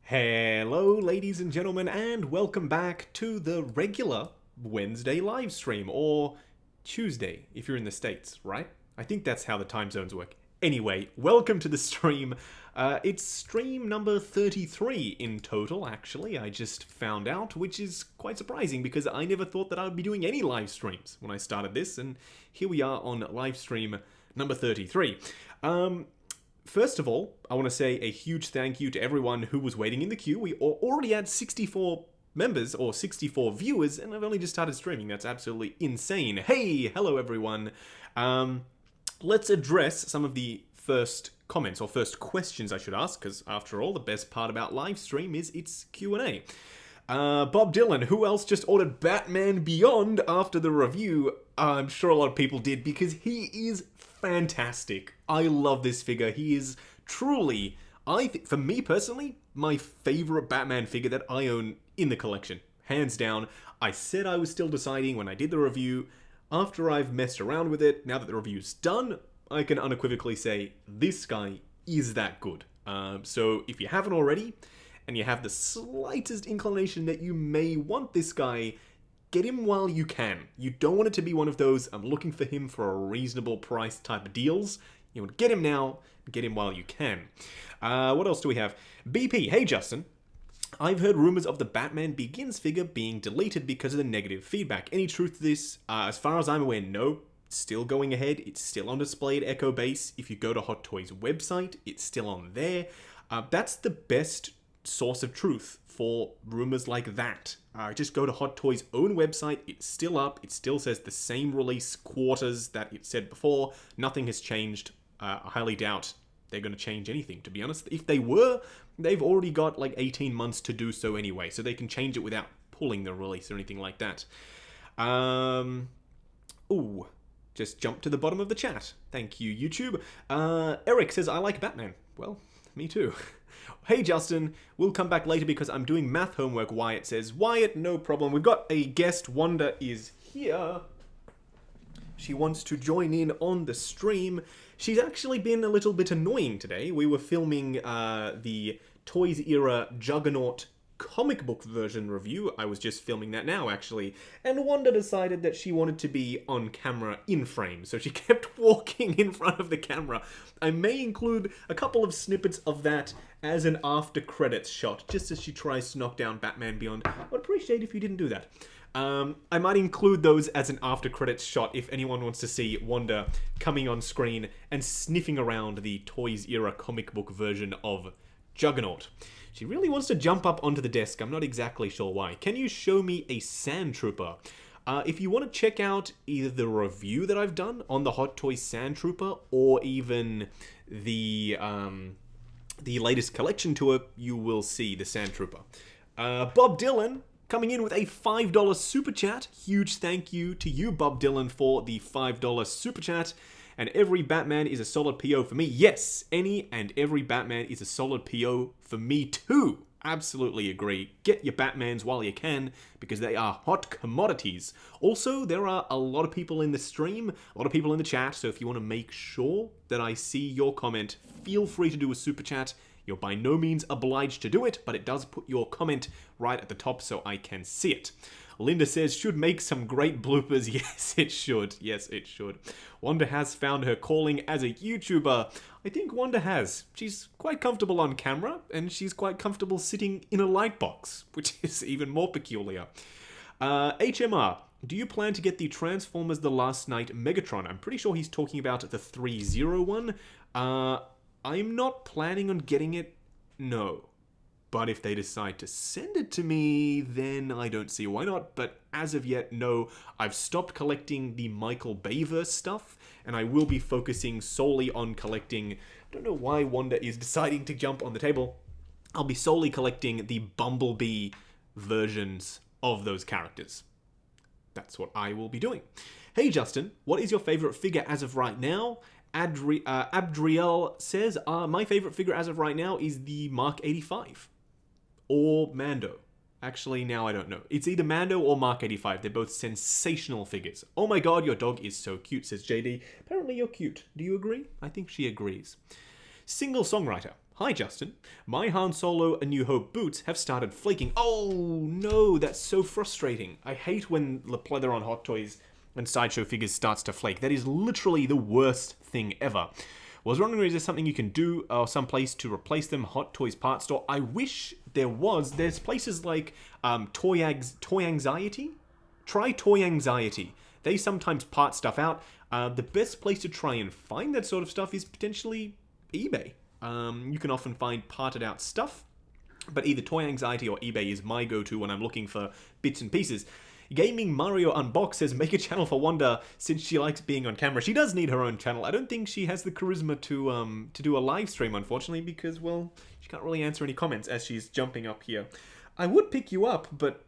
Hello, ladies and gentlemen, and welcome back to the regular Wednesday live stream, or Tuesday if you're in the States, right? I think that's how the time zones work. Anyway, welcome to the stream. It's stream number 33 in total, actually, I just found out, which is quite surprising because I never thought that I would be doing any live streams when I started this, and here we are on live stream number 33. First of all, I want to say a huge thank you to everyone who was waiting in the queue. We already had 64 members, or 64 viewers, and I've only just started streaming. That's absolutely insane. Hey, hello everyone. Let's address some of the first comments, or first questions I should ask, because after all, the best part about live stream is its Q&A. Bob Dylan, who else just ordered Batman Beyond after the review? I'm sure a lot of people did, because he is fantastic. I love this figure. He is truly, I think, for me personally, my favorite Batman figure that I own in the collection. Hands down. I said I was still deciding when I did the review. After I've messed around with it, now that the review's done, I can unequivocally say this guy is that good. So if you haven't already, and you have the slightest inclination that you may want this guy, get him while you can. You don't want it to be one of those, I'm looking for him for a reasonable price type of deals. You want to get him now, get him while you can. What else do we have? BP, hey Justin. I've heard rumors of the Batman Begins figure being deleted because of the negative feedback. Any truth to this? As far as I'm aware, no. It's still going ahead. It's still on display at Echo Base. If you go to Hot Toys website, it's still on there. That's the best source of truth for rumors like that. Just go to Hot Toys' own website. It's still up. It still says the same release quarters that it said before. Nothing has changed. I highly doubt they're going to change anything, to be honest. If they were, they've already got like 18 months to do so anyway, so they can change it without pulling the release or anything like that. Ooh, just jump to the bottom of the chat. Thank you, YouTube. Eric says, I like Batman. Well, me too. Hey Justin, we'll come back later because I'm doing math homework, Wyatt says. Wyatt, no problem. We've got a guest. Wanda is here. She wants to join in on the stream. She's actually been a little bit annoying today. We were filming the Toys Era Juggernaut comic book version review. I was just filming that now, actually. And Wanda decided that she wanted to be on camera in frame, so she kept walking in front of the camera. I may include a couple of snippets of that as an after credits shot, just as she tries to knock down Batman Beyond. I would appreciate if you didn't do that. I might include those as an after credits shot if anyone wants to see Wanda coming on screen and sniffing around the Toys Era comic book version of Juggernaut. She really wants to jump up onto the desk. I'm not exactly sure why. Can you show me a Sand Trooper? If you want to check out either the review that I've done on the Hot Toys Sand Trooper or even the latest collection tour, you will see the Sand Trooper. Bob Dylan coming in with a $5 super chat. Huge thank you to you, Bob Dylan, for the $5 super chat. And every Batman is a solid PO for me. Yes, any and every Batman is a solid PO for me too. Absolutely agree. Get your Batmans while you can, because they are hot commodities. Also, there are a lot of people in the stream, a lot of people in the chat, so if you want to make sure that I see your comment, feel free to do a super chat. You're by no means obliged to do it, but it does put your comment right at the top so I can see it. Linda says, should make some great bloopers. Yes, it should. Yes, it should. Wanda has found her calling as a YouTuber. I think Wanda has. She's quite comfortable on camera, and she's quite comfortable sitting in a light box, which is even more peculiar. HMR, do you plan to get the Transformers The Last Night Megatron? I'm pretty sure he's talking about the 301. I'm not planning on getting it, no. But if they decide to send it to me, then I don't see why not. But as of yet, no. I've stopped collecting the Michael Bayverse stuff, and I will be focusing solely on collecting... I don't know why Wanda is deciding to jump on the table. I'll be solely collecting the Bumblebee versions of those characters. That's what I will be doing. Hey Justin, what is your favorite figure as of right now? Abdriel says, my favorite figure as of right now is the Mark 85. Or Mando. Actually, now I don't know. It's either Mando or Mark 85. They're both sensational figures. Oh my god, your dog is so cute, says JD. Apparently you're cute. Do you agree? I think she agrees. Single songwriter. Hi Justin, my Han Solo A New Hope boots have started flaking. Oh no, that's so frustrating. I hate when the pleather on Hot Toys and Sideshow figures starts to flake. That is literally the worst thing ever. Was wondering, is there something you can do or some place to replace them? Hot Toys Part Store. I wish there was. There's places like Toy Anxiety. Try Toy Anxiety. They sometimes part stuff out. The best place to try and find that sort of stuff is potentially eBay. You can often find parted out stuff, but either Toy Anxiety or eBay is my go-to when I'm looking for bits and pieces. Gaming Mario Unbox says, make a channel for Wanda since she likes being on camera. She does need her own channel. I don't think she has the charisma to do a live stream, unfortunately, because, well, she can't really answer any comments as she's jumping up here. I would pick you up, but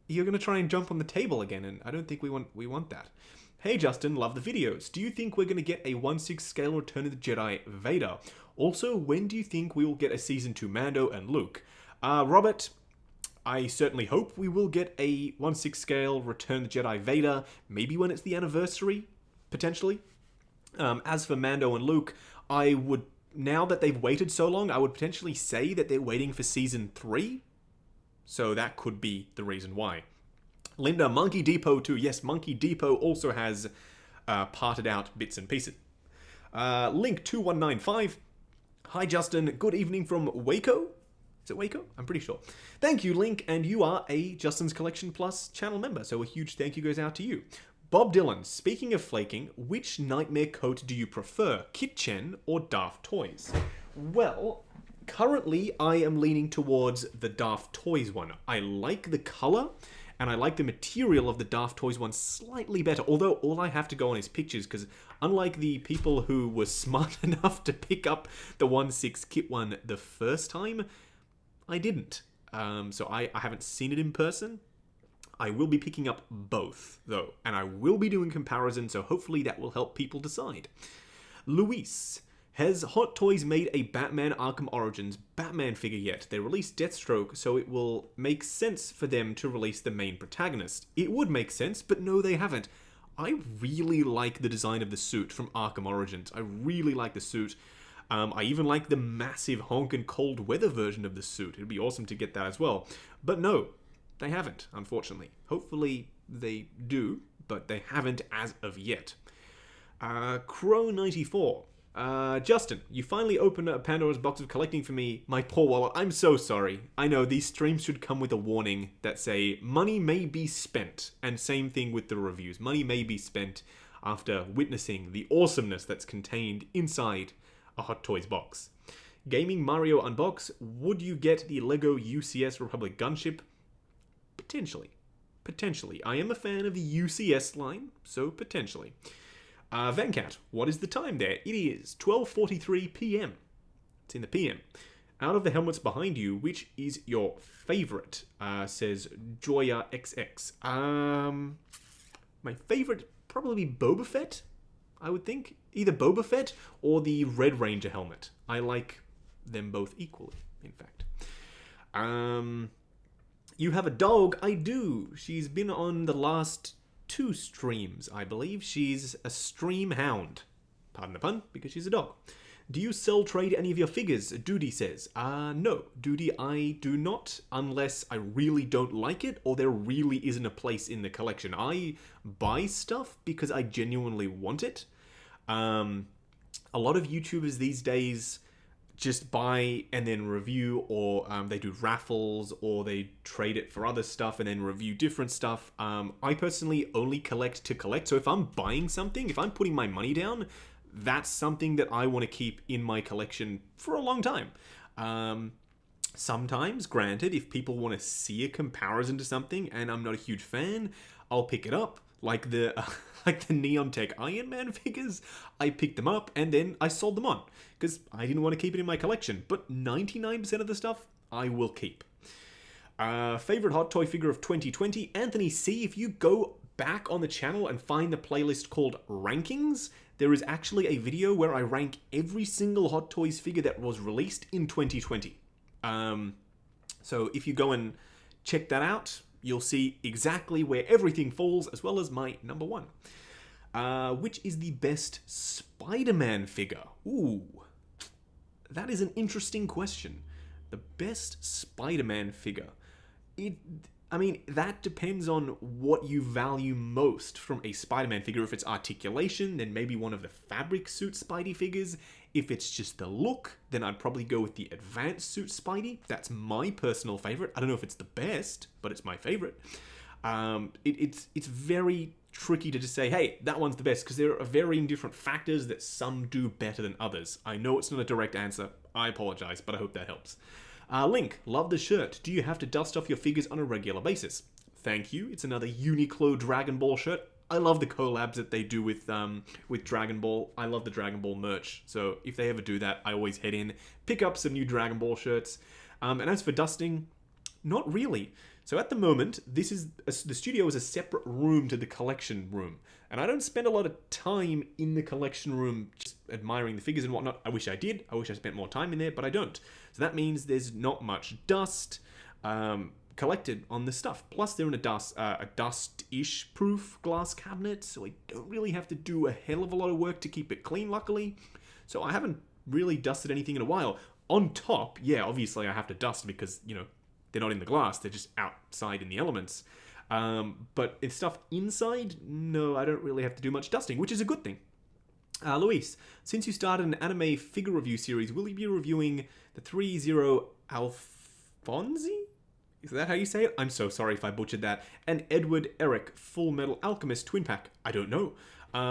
you're going to try and jump on the table again, and I don't think we want that. Hey Justin, love the videos. Do you think we're going to get a 1/6 scale Return of the Jedi Vader? Also, when do you think we will get a Season 2 Mando and Luke? Robert, I certainly hope we will get a 1/6 scale Return of the Jedi Vader, maybe when it's the anniversary, potentially. As for Mando and Luke, I would, now that they've waited so long, I would potentially say that they're waiting for Season 3. So that could be the reason why. Linda, Monkey Depot too. Yes, Monkey Depot also has parted out bits and pieces. Link2195. Hi Justin, good evening from Waco. Is it Waco? I'm pretty sure. Thank you, Link, and you are a Justin's Collection Plus channel member, so a huge thank you goes out to you. Bob Dylan, speaking of flaking, which Nightmare coat do you prefer, Kitchen or Daft Toys? Well, currently I am leaning towards the Daft Toys one. I like the color, and I like the material of the Daft Toys one slightly better, although all I have to go on is pictures, because unlike the people who were smart enough to pick up the 1/6 kit one the first time, I didn't. So I haven't seen it in person. I will be picking up both, though, and I will be doing comparisons, so hopefully that will help people decide. Luis, has Hot Toys made a Batman Arkham Origins Batman figure yet? They released Deathstroke, so it will make sense for them to release the main protagonist. It would make sense, but no, they haven't. I really like the design of the suit from Arkham Origins. I really like the suit. I even like the massive honkin' cold weather version of the suit. It'd be awesome to get that as well. But no, they haven't, unfortunately. Hopefully they do, but they haven't as of yet. Crow94. Justin, you finally opened a Pandora's box of collecting for me, my poor wallet. I'm so sorry. I know these streams should come with a warning that say money may be spent, and same thing with the reviews. Money may be spent after witnessing the awesomeness that's contained inside a Hot Toys box. Gaming Mario Unbox, would you get the Lego UCS Republic gunship? Potentially. Potentially. I am a fan of the UCS line, so potentially. Venkat, what is the time there? It is 12:43 p.m. It's in the p.m. Out of the helmets behind you, which is your favorite? Says Joya XX. My favorite, probably Boba Fett, I would think. Either Boba Fett or the Red Ranger helmet. I like them both equally, in fact. You have a dog? I do. She's been on the last 2 streams, I believe. She's a stream hound. Pardon the pun, because she's a dog. Do you sell trade any of your figures? Doody says. No. Doody, I do not, unless I really don't like it or there really isn't a place in the collection. I buy stuff because I genuinely want it. A lot of YouTubers these days just buy and then review, or they do raffles, or they trade it for other stuff and then review different stuff. I personally only collect to collect, so if I'm buying something, if I'm putting my money down, that's something that I want to keep in my collection for a long time. Sometimes, granted, if people want to see a comparison to something and I'm not a huge fan, I'll pick it up. Like the Neon Tech Iron Man figures, I picked them up and then I sold them on because I didn't want to keep it in my collection. But 99% of the stuff I will keep. Favorite Hot Toy figure of 2020, Anthony C. If you go back on the channel and find the playlist called Rankings, there is actually a video where I rank every single Hot Toys figure that was released in 2020. So if you go and check that out, you'll see exactly where everything falls, as well as my number 1. Which is the best Spider-Man figure? Ooh, that is an interesting question. The best Spider-Man figure. I mean, that depends on what you value most from a Spider-Man figure. If it's articulation, then maybe one of the fabric suit Spidey figures. If it's just the look, then I'd probably go with the advanced suit Spidey. That's my personal favorite. I don't know if it's the best, but it's my favorite. It's very tricky to just say, hey, that one's the best, because there are varying different factors that some do better than others. I know it's not a direct answer. I apologize, but I hope that helps. Link, love the shirt. Do you have to dust off your figures on a regular basis? Thank you. It's another Uniqlo Dragon Ball shirt. I love the collabs that they do with Dragon Ball. I love the Dragon Ball merch. So if they ever do that, I always head in, pick up some new Dragon Ball shirts. And as for dusting, not really. So at the moment, the studio is a separate room to the collection room. And I don't spend a lot of time in the collection room just admiring the figures and whatnot. I wish I did. I wish I spent more time in there, but I don't. So that means there's not much dust collected on the stuff. Plus, they're in a dust-ish proof glass cabinet, so I don't really have to do a hell of a lot of work to keep it clean, luckily. So I haven't really dusted anything in a while. On top, yeah, obviously I have to dust because, you know, they're not in the glass, they're just outside in the elements. But if stuff inside, no, I don't really have to do much dusting, which is a good thing. Luis, since you started an anime figure review series, will you be reviewing the 3-0 Alfonsi? Is that how you say it? I'm so sorry if I butchered that. And Edward Eric, Full Metal Alchemist Twin Pack. I don't know.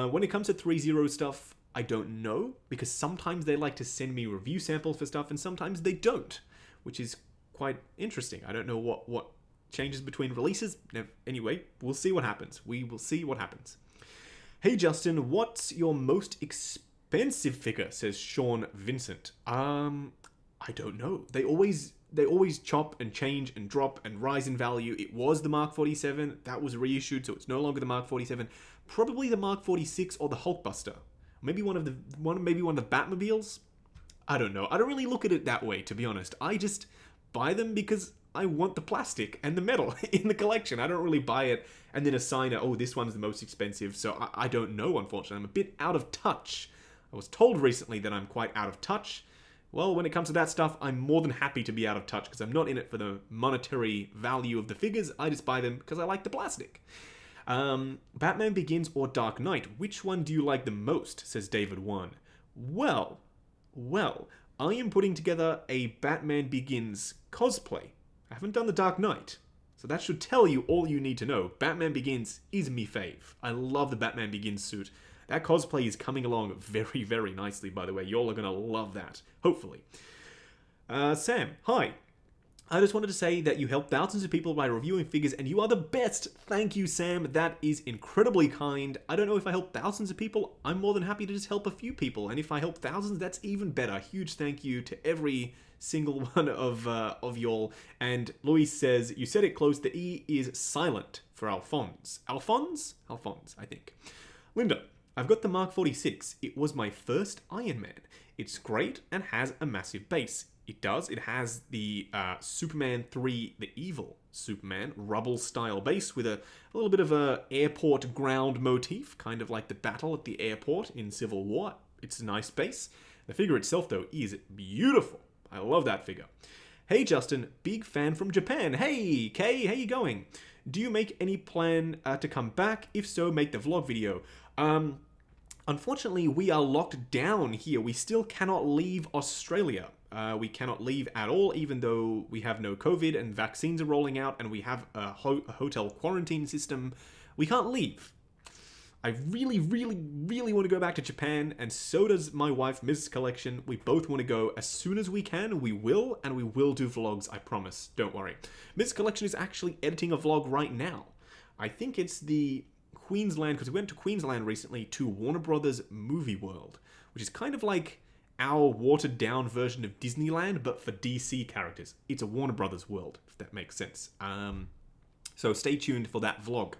When it comes to 3-0 stuff, I don't know, because sometimes they like to send me review samples for stuff, and sometimes they don't, which is quite interesting. I don't know what changes between releases. Anyway, we'll see what happens. We will see what happens. Hey Justin, what's your most expensive figure? Says Sean Vincent. I don't know. They always chop and change and drop and rise in value. It was the Mark 47. That was reissued, so it's no longer the Mark 47. Probably the Mark 46 or the Hulkbuster. Maybe one of the Batmobiles. I don't know. I don't really look at it that way, to be honest. I just buy them because I want the plastic and the metal in the collection. I don't really buy it and then assign it, oh, this one's the most expensive. So I don't know, unfortunately. I'm a bit out of touch. I was told recently that I'm quite out of touch. Well, when it comes to that stuff, I'm more than happy to be out of touch because I'm not in it for the monetary value of the figures. I just buy them because I like the plastic. Batman Begins or Dark Knight? Which one do you like the most? Says David 1. Well, I am putting together a Batman Begins cosplay. I haven't done the Dark Knight, so that should tell you all you need to know. Batman Begins is me fave. I love the Batman Begins suit. That cosplay is coming along very, very nicely, by the way. Y'all are going to love that, hopefully. Sam, hi. I just wanted to say that you help thousands of people by reviewing figures, and you are the best. Thank you, Sam. That is incredibly kind. I don't know if I help thousands of people. I'm more than happy to just help a few people, and if I help thousands, that's even better. Huge thank you to every single one of y'all. And Luis says, you said it close. The E is silent for Alphonse. Alphonse, I think. Linda, I've got the Mark 46. It was my first Iron Man. It's great and has a massive base. It does. It has the Superman 3, the evil Superman, rubble-style base with a little bit of a airport ground motif, kind of like the battle at the airport in Civil War. It's a nice base. The figure itself, though, is beautiful. I love that figure. Hey, Justin, big fan from Japan. Hey, Kay, how you going? Do you make any plan to come back? If so, make the vlog video. Unfortunately, we are locked down here. We still cannot leave Australia. We cannot leave at all, even though we have no COVID and vaccines are rolling out and we have a hotel quarantine system. We can't leave. I really, really, really want to go back to Japan, and so does my wife, Mrs. Collection. We both want to go as soon as we can. We will, and we will do vlogs, I promise. Don't worry. Mrs. Collection is actually editing a vlog right now. I think it's the Queensland, because we went to Queensland recently to Warner Brothers Movie World, which is kind of like our watered-down version of Disneyland, but for DC characters. It's a Warner Brothers world, if that makes sense. So stay tuned for that vlog.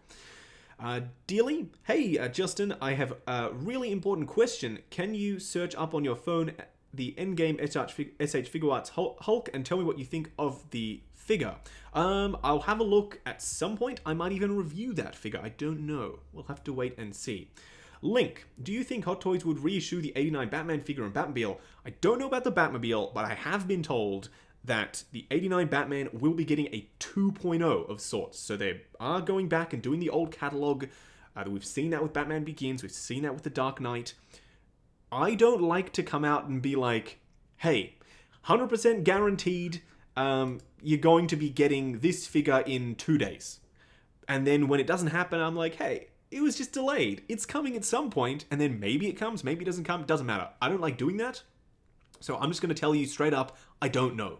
Dearly, hey Justin, I have a really important question. Can you search up on your phone the Endgame SH Figure Arts Hulk and tell me what you think of the figure? I'll have a look at some point. I might even review that figure. I don't know. We'll have to wait and see. Link, do you think Hot Toys would reissue the 89 Batman figure and Batmobile? I don't know about the Batmobile, but I have been told that the 89 Batman will be getting a 2.0 of sorts. So they are going back and doing the old catalog. We've seen that with Batman Begins. We've seen that with The Dark Knight. I don't like to come out and be like, hey, 100% guaranteed you're going to be getting this figure in 2 days. And then when it doesn't happen, I'm like, hey, it was just delayed. It's coming at some point, and then maybe it comes, maybe it doesn't come. It doesn't matter. I don't like doing that. So I'm just going to tell you straight up, I don't know.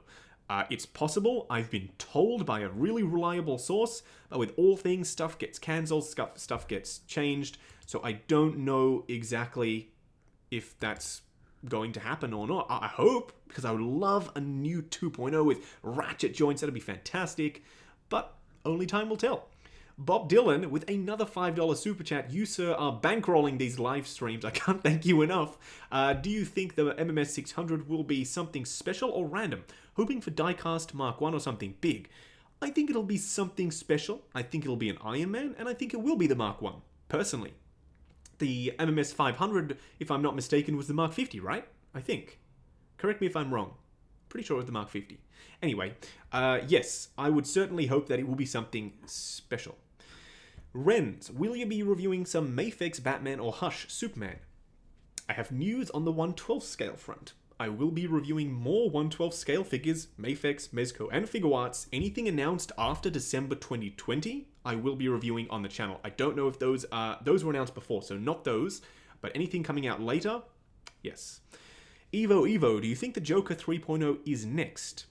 It's possible. I've been told by a really reliable source, but with all things, stuff gets cancelled, stuff gets changed. So I don't know exactly if that's going to happen or not. I hope, because I would love a new 2.0 with ratchet joints. That'd be fantastic. But only time will tell. Bob Dylan with another $5 super chat. You, sir, are bankrolling these live streams. I can't thank you enough. Do you think the MMS 600 will be something special or random? Hoping for diecast Mark 1 or something big. I think it'll be something special. I think it'll be an Iron Man, and I think it will be the Mark 1, personally. The MMS 500, if I'm not mistaken, was the Mark 50, right? I think. Correct me if I'm wrong. Pretty sure it was the Mark 50. Anyway, yes, I would certainly hope that it will be something special. Renz, will you be reviewing some Mafex Batman or Hush Superman? I have news on the 1/12 scale front. I will be reviewing more 1/12 scale figures, Mafex, Mezco, and Figuarts. Anything announced after December 2020, I will be reviewing on the channel. I don't know if those were announced before, so not those, but anything coming out later, yes. Evo, do you think the Joker 3.0 is next?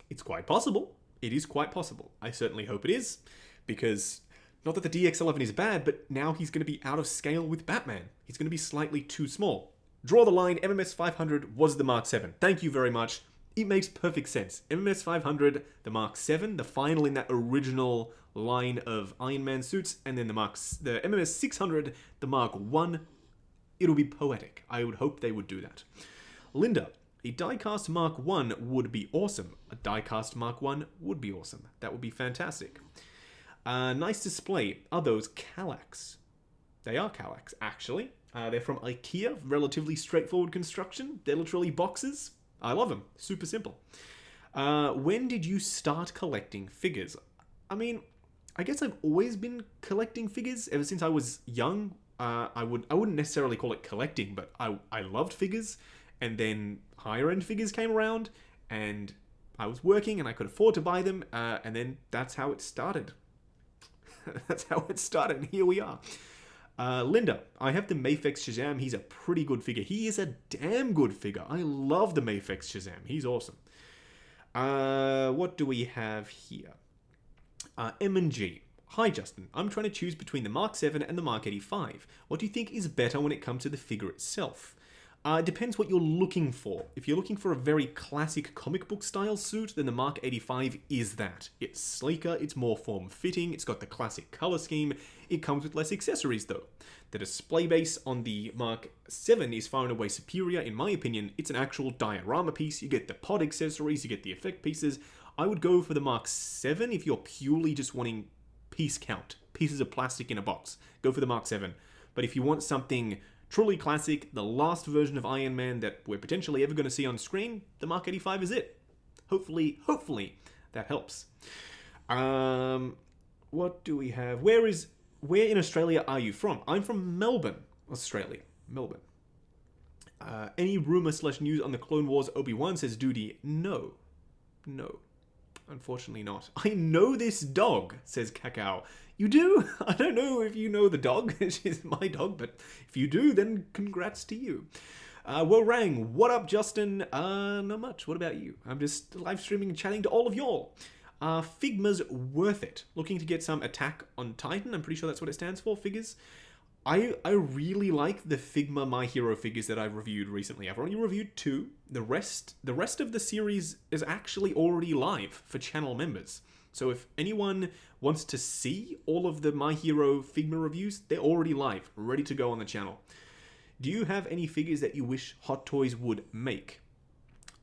It's quite possible. It is quite possible. I certainly hope it is, because not that the DX11 is bad, but now he's going to be out of scale with Batman. He's going to be slightly too small. Draw the line, MMS 500 was the Mark 7. Thank you very much. It makes perfect sense. MMS 500, the Mark 7, the final in that original line of Iron Man suits, and then the MMS 600, the Mark 1. It'll be poetic. I would hope they would do that. Linda, a diecast Mark 1 would be awesome. A diecast Mark 1 would be awesome. That would be fantastic. Nice display. Are those Kallax? They are Kallax, actually. They're from IKEA. Relatively straightforward construction. They're literally boxes. I love them. Super simple. When did you start collecting figures? I mean, I guess I've always been collecting figures ever since I was young. I wouldn't necessarily call it collecting, but I loved figures. And then higher end figures came around, and I was working and I could afford to buy them. And then that's how it started. That's how it started, and here we are. Linda, I have the Mafex Shazam. He's a pretty good figure. He is a damn good figure. I love the Mafex Shazam. He's awesome. What do we have here? M&G. Hi, Justin. I'm trying to choose between the Mark 7 and the Mark 85. What do you think is better when it comes to the figure itself? It depends what you're looking for. If you're looking for a very classic comic book style suit, then the Mark 85 is that. It's sleeker, it's more form-fitting, it's got the classic color scheme. It comes with less accessories though. The display base on the Mark 7 is far and away superior in my opinion. It's an actual diorama piece. You get the pod accessories, you get the effect pieces. I would go for the Mark 7 if you're purely just wanting piece count, pieces of plastic in a box. Go for the Mark 7. But if you want something truly classic, the last version of Iron Man that we're potentially ever going to see on screen, the Mark 85 is it. Hopefully that helps. What do we have? Where in Australia are you from? I'm from Melbourne, Australia. Melbourne. Any rumor/news on the Clone Wars Obi-Wan, says Duty? No. Unfortunately not. I know this dog, says Kakao. You do? I don't know if you know the dog. She's my dog, but if you do, then congrats to you. Warang, what up, Justin? Not much. What about you? I'm just live streaming and chatting to all of y'all. Figma's worth it. Looking to get some Attack on Titan. I'm pretty sure that's what it stands for, figures. I really like the Figma My Hero figures that I've reviewed recently. I've only reviewed 2. The rest of the series is actually already live for channel members. So if anyone wants to see all of the My Hero Figma reviews, they're already live, ready to go on the channel. Do you have any figures that you wish Hot Toys would make?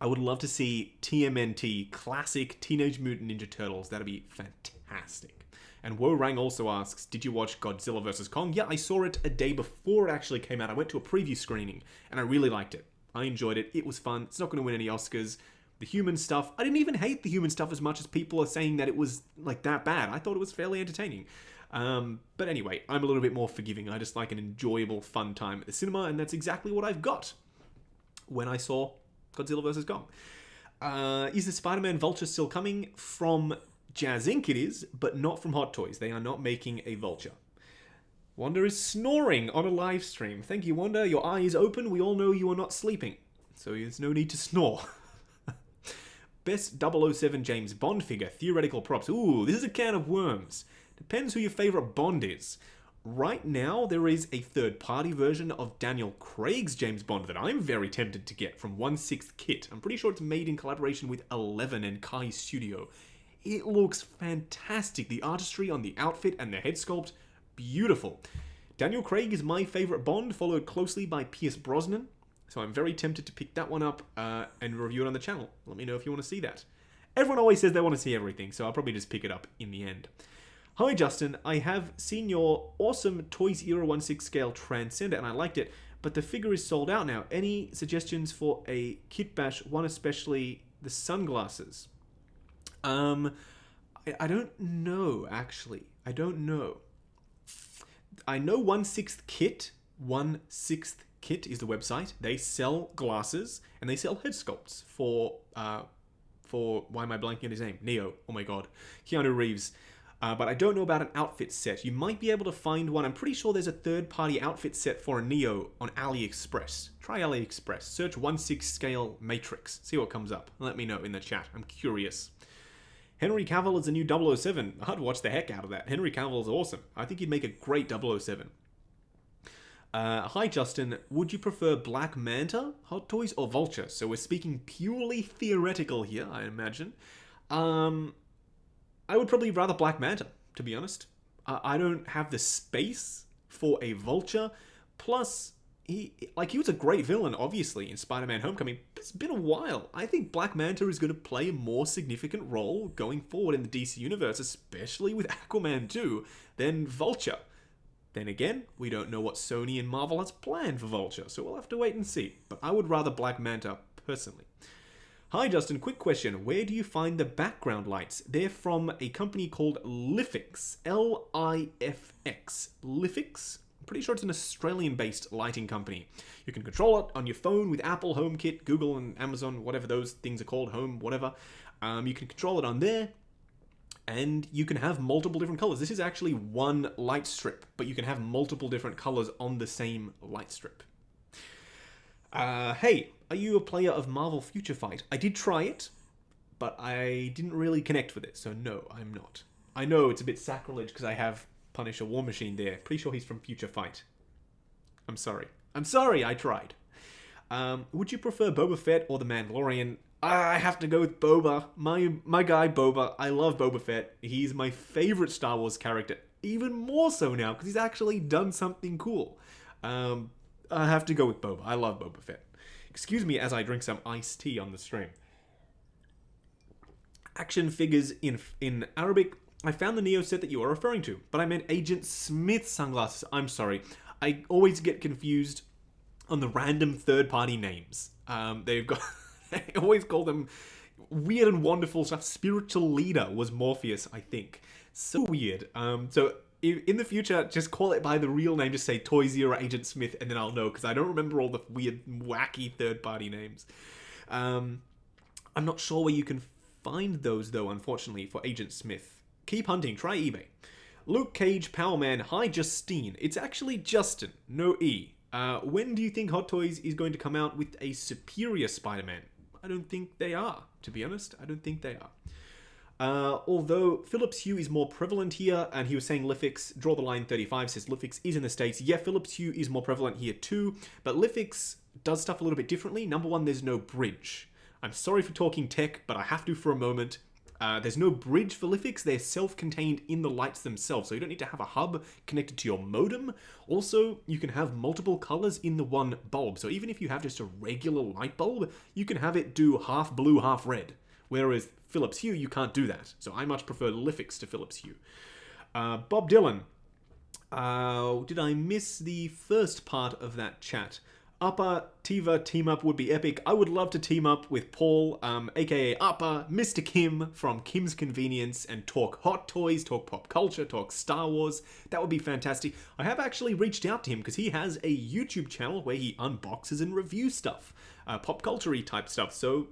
I would love to see TMNT, classic Teenage Mutant Ninja Turtles. That'd be fantastic. And Wo-Rang also asks, did you watch Godzilla vs. Kong? Yeah, I saw it a day before it actually came out. I went to a preview screening, and I really liked it. I enjoyed it. It was fun. It's not going to win any Oscars. The human stuff, I didn't even hate the human stuff as much as people are saying that it was like that bad. I thought it was fairly entertaining. But anyway, I'm a little bit more forgiving. I just like an enjoyable, fun time at the cinema, and that's exactly what I've got when I saw Godzilla vs. Kong. Is the Spider-Man Vulture still coming? From Jazz Inc. it is, but not from Hot Toys. They are not making a Vulture. Wanda is snoring on a live stream. Thank you, Wanda. Your eye is open. We all know you are not sleeping, so there's no need to snore. Best 007 James Bond figure, theoretical props. Ooh, this is a can of worms. Depends who your favorite Bond is. Right now, there is a third-party version of Daniel Craig's James Bond that I'm very tempted to get from 1/6 Kit. I'm pretty sure it's made in collaboration with 11 and Kai Studio. It looks fantastic. The artistry on the outfit and the head sculpt, beautiful. Daniel Craig is my favorite Bond, followed closely by Pierce Brosnan. So I'm very tempted to pick that one up and review it on the channel. Let me know if you want to see that. Everyone always says they want to see everything, so I'll probably just pick it up in the end. Hi Justin, I have seen your awesome Toys Era 1/6 scale Transcender and I liked it, but the figure is sold out now. Any suggestions for a kit bash, one especially the sunglasses? I don't know, actually. I don't know. I know 1/6 Kit, 1/6 Kit is the website. They sell glasses and they sell head sculpts for why am I blanking on his name? Neo. Oh my god. Keanu Reeves. But I don't know about an outfit set. You might be able to find one. I'm pretty sure there's a third-party outfit set for a Neo on AliExpress. Try AliExpress. Search 1/6 scale Matrix. See what comes up. Let me know in the chat. I'm curious. Henry Cavill is a new 007. I'd watch the heck out of that. Henry Cavill is awesome. I think he'd make a great 007. Hi Justin, would you prefer Black Manta, Hot Toys, or Vulture? So we're speaking purely theoretical here, I imagine. I would probably rather Black Manta, to be honest. I don't have the space for a Vulture. Plus, he was a great villain, obviously, in Spider-Man Homecoming. But it's been a while. I think Black Manta is going to play a more significant role going forward in the DC Universe, especially with Aquaman 2, than Vulture. Then again, we don't know what Sony and Marvel has planned for Vulture, so we'll have to wait and see. But I would rather Black Manta, personally. Hi Justin, quick question. Where do you find the background lights? They're from a company called Lifix. L-I-F-X. Lifix? I'm pretty sure it's an Australian-based lighting company. You can control it on your phone with Apple, HomeKit, Google, and Amazon, whatever those things are called, Home, whatever. You can control it on there. And you can have multiple different colors. This is actually one light strip, but you can have multiple different colors on the same light strip. Hey, are you a player of Marvel Future Fight? I did try it, but I didn't really connect with it, so no, I'm not. I know it's a bit sacrilege because I have Punisher War Machine there. Pretty sure he's from Future Fight. I'm sorry. I'm sorry, I tried. Would you prefer Boba Fett or The Mandalorian? I have to go with Boba. My guy Boba. I love Boba Fett. He's my favorite Star Wars character. Even more so now, because he's actually done something cool. I have to go with Boba. I love Boba Fett. Excuse me as I drink some iced tea on the stream. Action figures in Arabic. I found the Neo set that you are referring to, but I meant Agent Smith sunglasses. I'm sorry. I always get confused on the random third-party names. They've got... I always call them weird and wonderful stuff. Spiritual Leader was Morpheus, I think. So weird. So in the future, just call it by the real name. Just say Toy Zero Agent Smith, and then I'll know, because I don't remember all the weird, wacky third-party names. I'm not sure where you can find those, though, unfortunately, for Agent Smith. Keep hunting. Try eBay. Luke Cage, Power Man. Hi, Justine. It's actually Justin. No E. When do you think Hot Toys is going to come out with a superior Spider-Man? I don't think they are, to be honest. I don't think they are. Although Philips Hue is more prevalent here, and he was saying Lifix, Draw the Line 35 says Lifix is in the States. Yeah, Philips Hue is more prevalent here too, but Lifix does stuff a little bit differently. Number one, there's no bridge. I'm sorry for talking tech, but I have to for a moment. There's no bridge for Lifix. They're self-contained in the lights themselves, so you don't need to have a hub connected to your modem. Also, you can have multiple colors in the one bulb, so even if you have just a regular light bulb, you can have it do half blue, half red. Whereas Philips Hue, you can't do that. So I much prefer Lifix to Philips Hue. Bob Dylan. Did I miss the first part of that chat? Upper Tiva team up would be epic. I would love to team up with Paul, aka Upper, Mr. Kim from Kim's Convenience, and talk hot toys, talk pop culture, talk Star Wars. That would be fantastic. I have actually reached out to him because he has a YouTube channel where he unboxes and reviews stuff, pop culture-y type stuff. So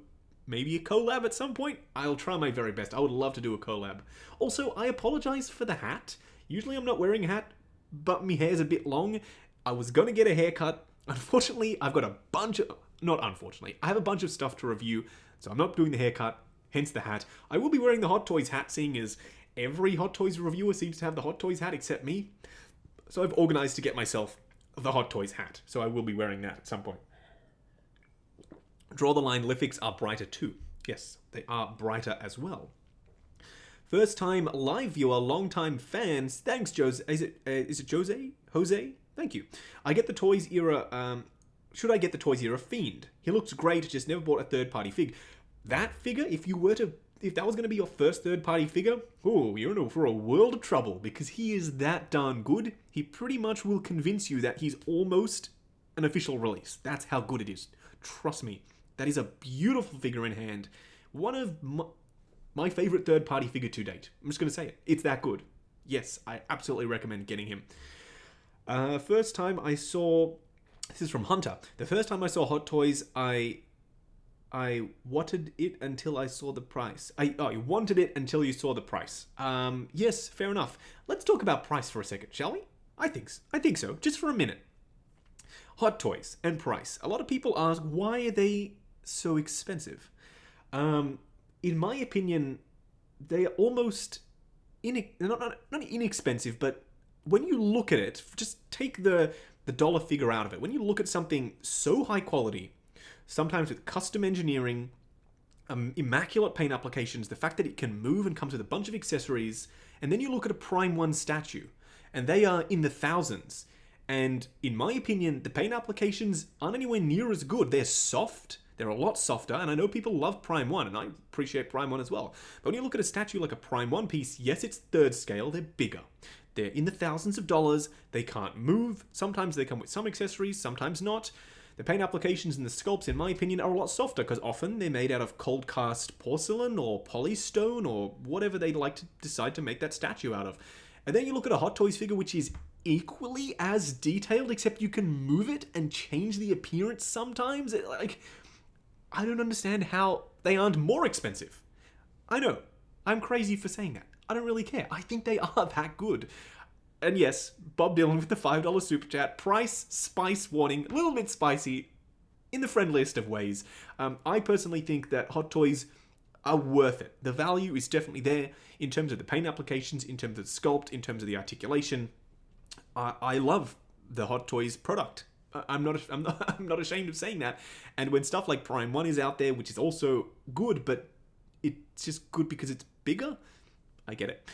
maybe a collab at some point. I'll try my very best. I would love to do a collab. Also, I apologize for the hat. Usually I'm not wearing a hat, but my hair's a bit long. I was gonna get a haircut. Unfortunately, I've got a bunch of... Not unfortunately. I have a bunch of stuff to review, so I'm not doing the haircut, hence the hat. I will be wearing the Hot Toys hat, seeing as every Hot Toys reviewer seems to have the Hot Toys hat except me. So I've organized to get myself the Hot Toys hat, so I will be wearing that at some point. Draw the line, Lithics are brighter too. Yes, they are brighter as well. First time live viewer, long time fans. Thanks, Jose. Is it Jose? Jose? Thank you. I get the Toys era. Should I get the Toys era Fiend? He looks great. Just never bought a third-party fig. That figure, if that was going to be your first third-party figure, oh, you're in for a world of trouble because he is that darn good. He pretty much will convince you that he's almost an official release. That's how good it is. Trust me. That is a beautiful figure in hand. One of my favorite third-party figure to date. I'm just going to say it. It's that good. Yes, I absolutely recommend getting him. First time I saw... This is from Hunter. The first time I saw Hot Toys, I wanted it until I saw the price. You wanted it until you saw the price. Yes, fair enough. Let's talk about price for a second, shall we? I think so. Just for a minute. Hot Toys and price. A lot of people ask, why are they so expensive? In my opinion, they are almost... not inexpensive, but when you look at it, just take the dollar figure out of it. When you look at something so high quality, sometimes with custom engineering, immaculate paint applications, the fact that it can move and comes with a bunch of accessories, and then you look at a Prime 1 statue, and they are in the thousands. And in my opinion, the paint applications aren't anywhere near as good. They're soft. They're a lot softer, and I know people love Prime 1, and I appreciate Prime 1 as well. But when you look at a statue like a Prime 1 piece, yes, it's third scale, they're bigger. They're in the thousands of dollars, they can't move, sometimes they come with some accessories, sometimes not. The paint applications and the sculpts, in my opinion, are a lot softer, because often they're made out of cold cast porcelain or polystone or whatever they like to decide to make that statue out of. And then you look at a Hot Toys figure which is equally as detailed, except you can move it and change the appearance sometimes. I don't understand how they aren't more expensive. I know, I'm crazy for saying that. I don't really care. I think they are that good. And yes, Bob Dylan with the $5 super chat. Price, spice warning, a little bit spicy in the friendliest of ways. I personally think that Hot Toys are worth it. The value is definitely there in terms of the paint applications, in terms of the sculpt, in terms of the articulation. I love the Hot Toys product. I'm not ashamed of saying that. And when stuff like Prime 1 is out there, which is also good, but it's just good because it's bigger, I get it.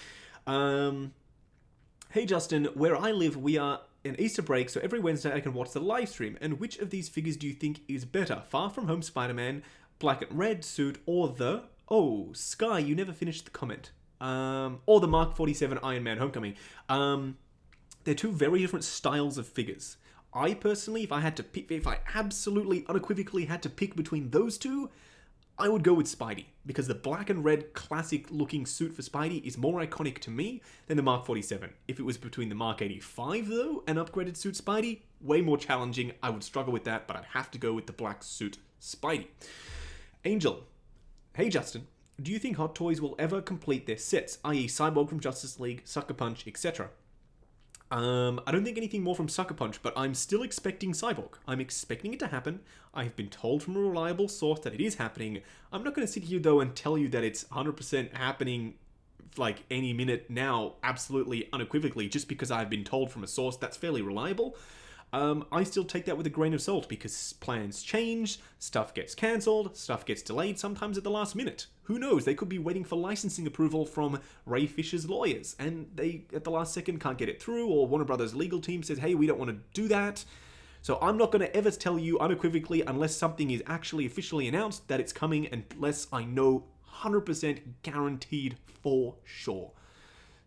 Hey Justin, where I live, we are an Easter break, so every Wednesday I can watch the live stream. And which of these figures do you think is better? Far From Home Spider-Man, black and red suit, or the... Oh, Sky, you never finished the comment. Or the Mark 47 Iron Man Homecoming. They're two very different styles of figures. I personally, if I absolutely unequivocally had to pick between those two, I would go with Spidey, because the black and red classic looking suit for Spidey is more iconic to me than the Mark 47. If it was between the Mark 85 though, and upgraded suit Spidey, way more challenging. I would struggle with that, but I'd have to go with the black suit Spidey. Angel, hey Justin, do you think Hot Toys will ever complete their sets, i.e. Cyborg from Justice League, Sucker Punch, etc.? I don't think anything more from Sucker Punch, but I'm still expecting Cyborg. I'm expecting it to happen. I've been told from a reliable source that it is happening. I'm not going to sit here, though, and tell you that it's 100% happening, like, any minute now, absolutely unequivocally, just because I've been told from a source that's fairly reliable. I still take that with a grain of salt, because plans change, stuff gets cancelled, stuff gets delayed, sometimes at the last minute. Who knows, they could be waiting for licensing approval from Ray Fisher's lawyers, and they, at the last second, can't get it through, or Warner Brothers' legal team says, hey, we don't want to do that. So I'm not going to ever tell you unequivocally, unless something is actually officially announced, that it's coming, unless I know 100% guaranteed for sure.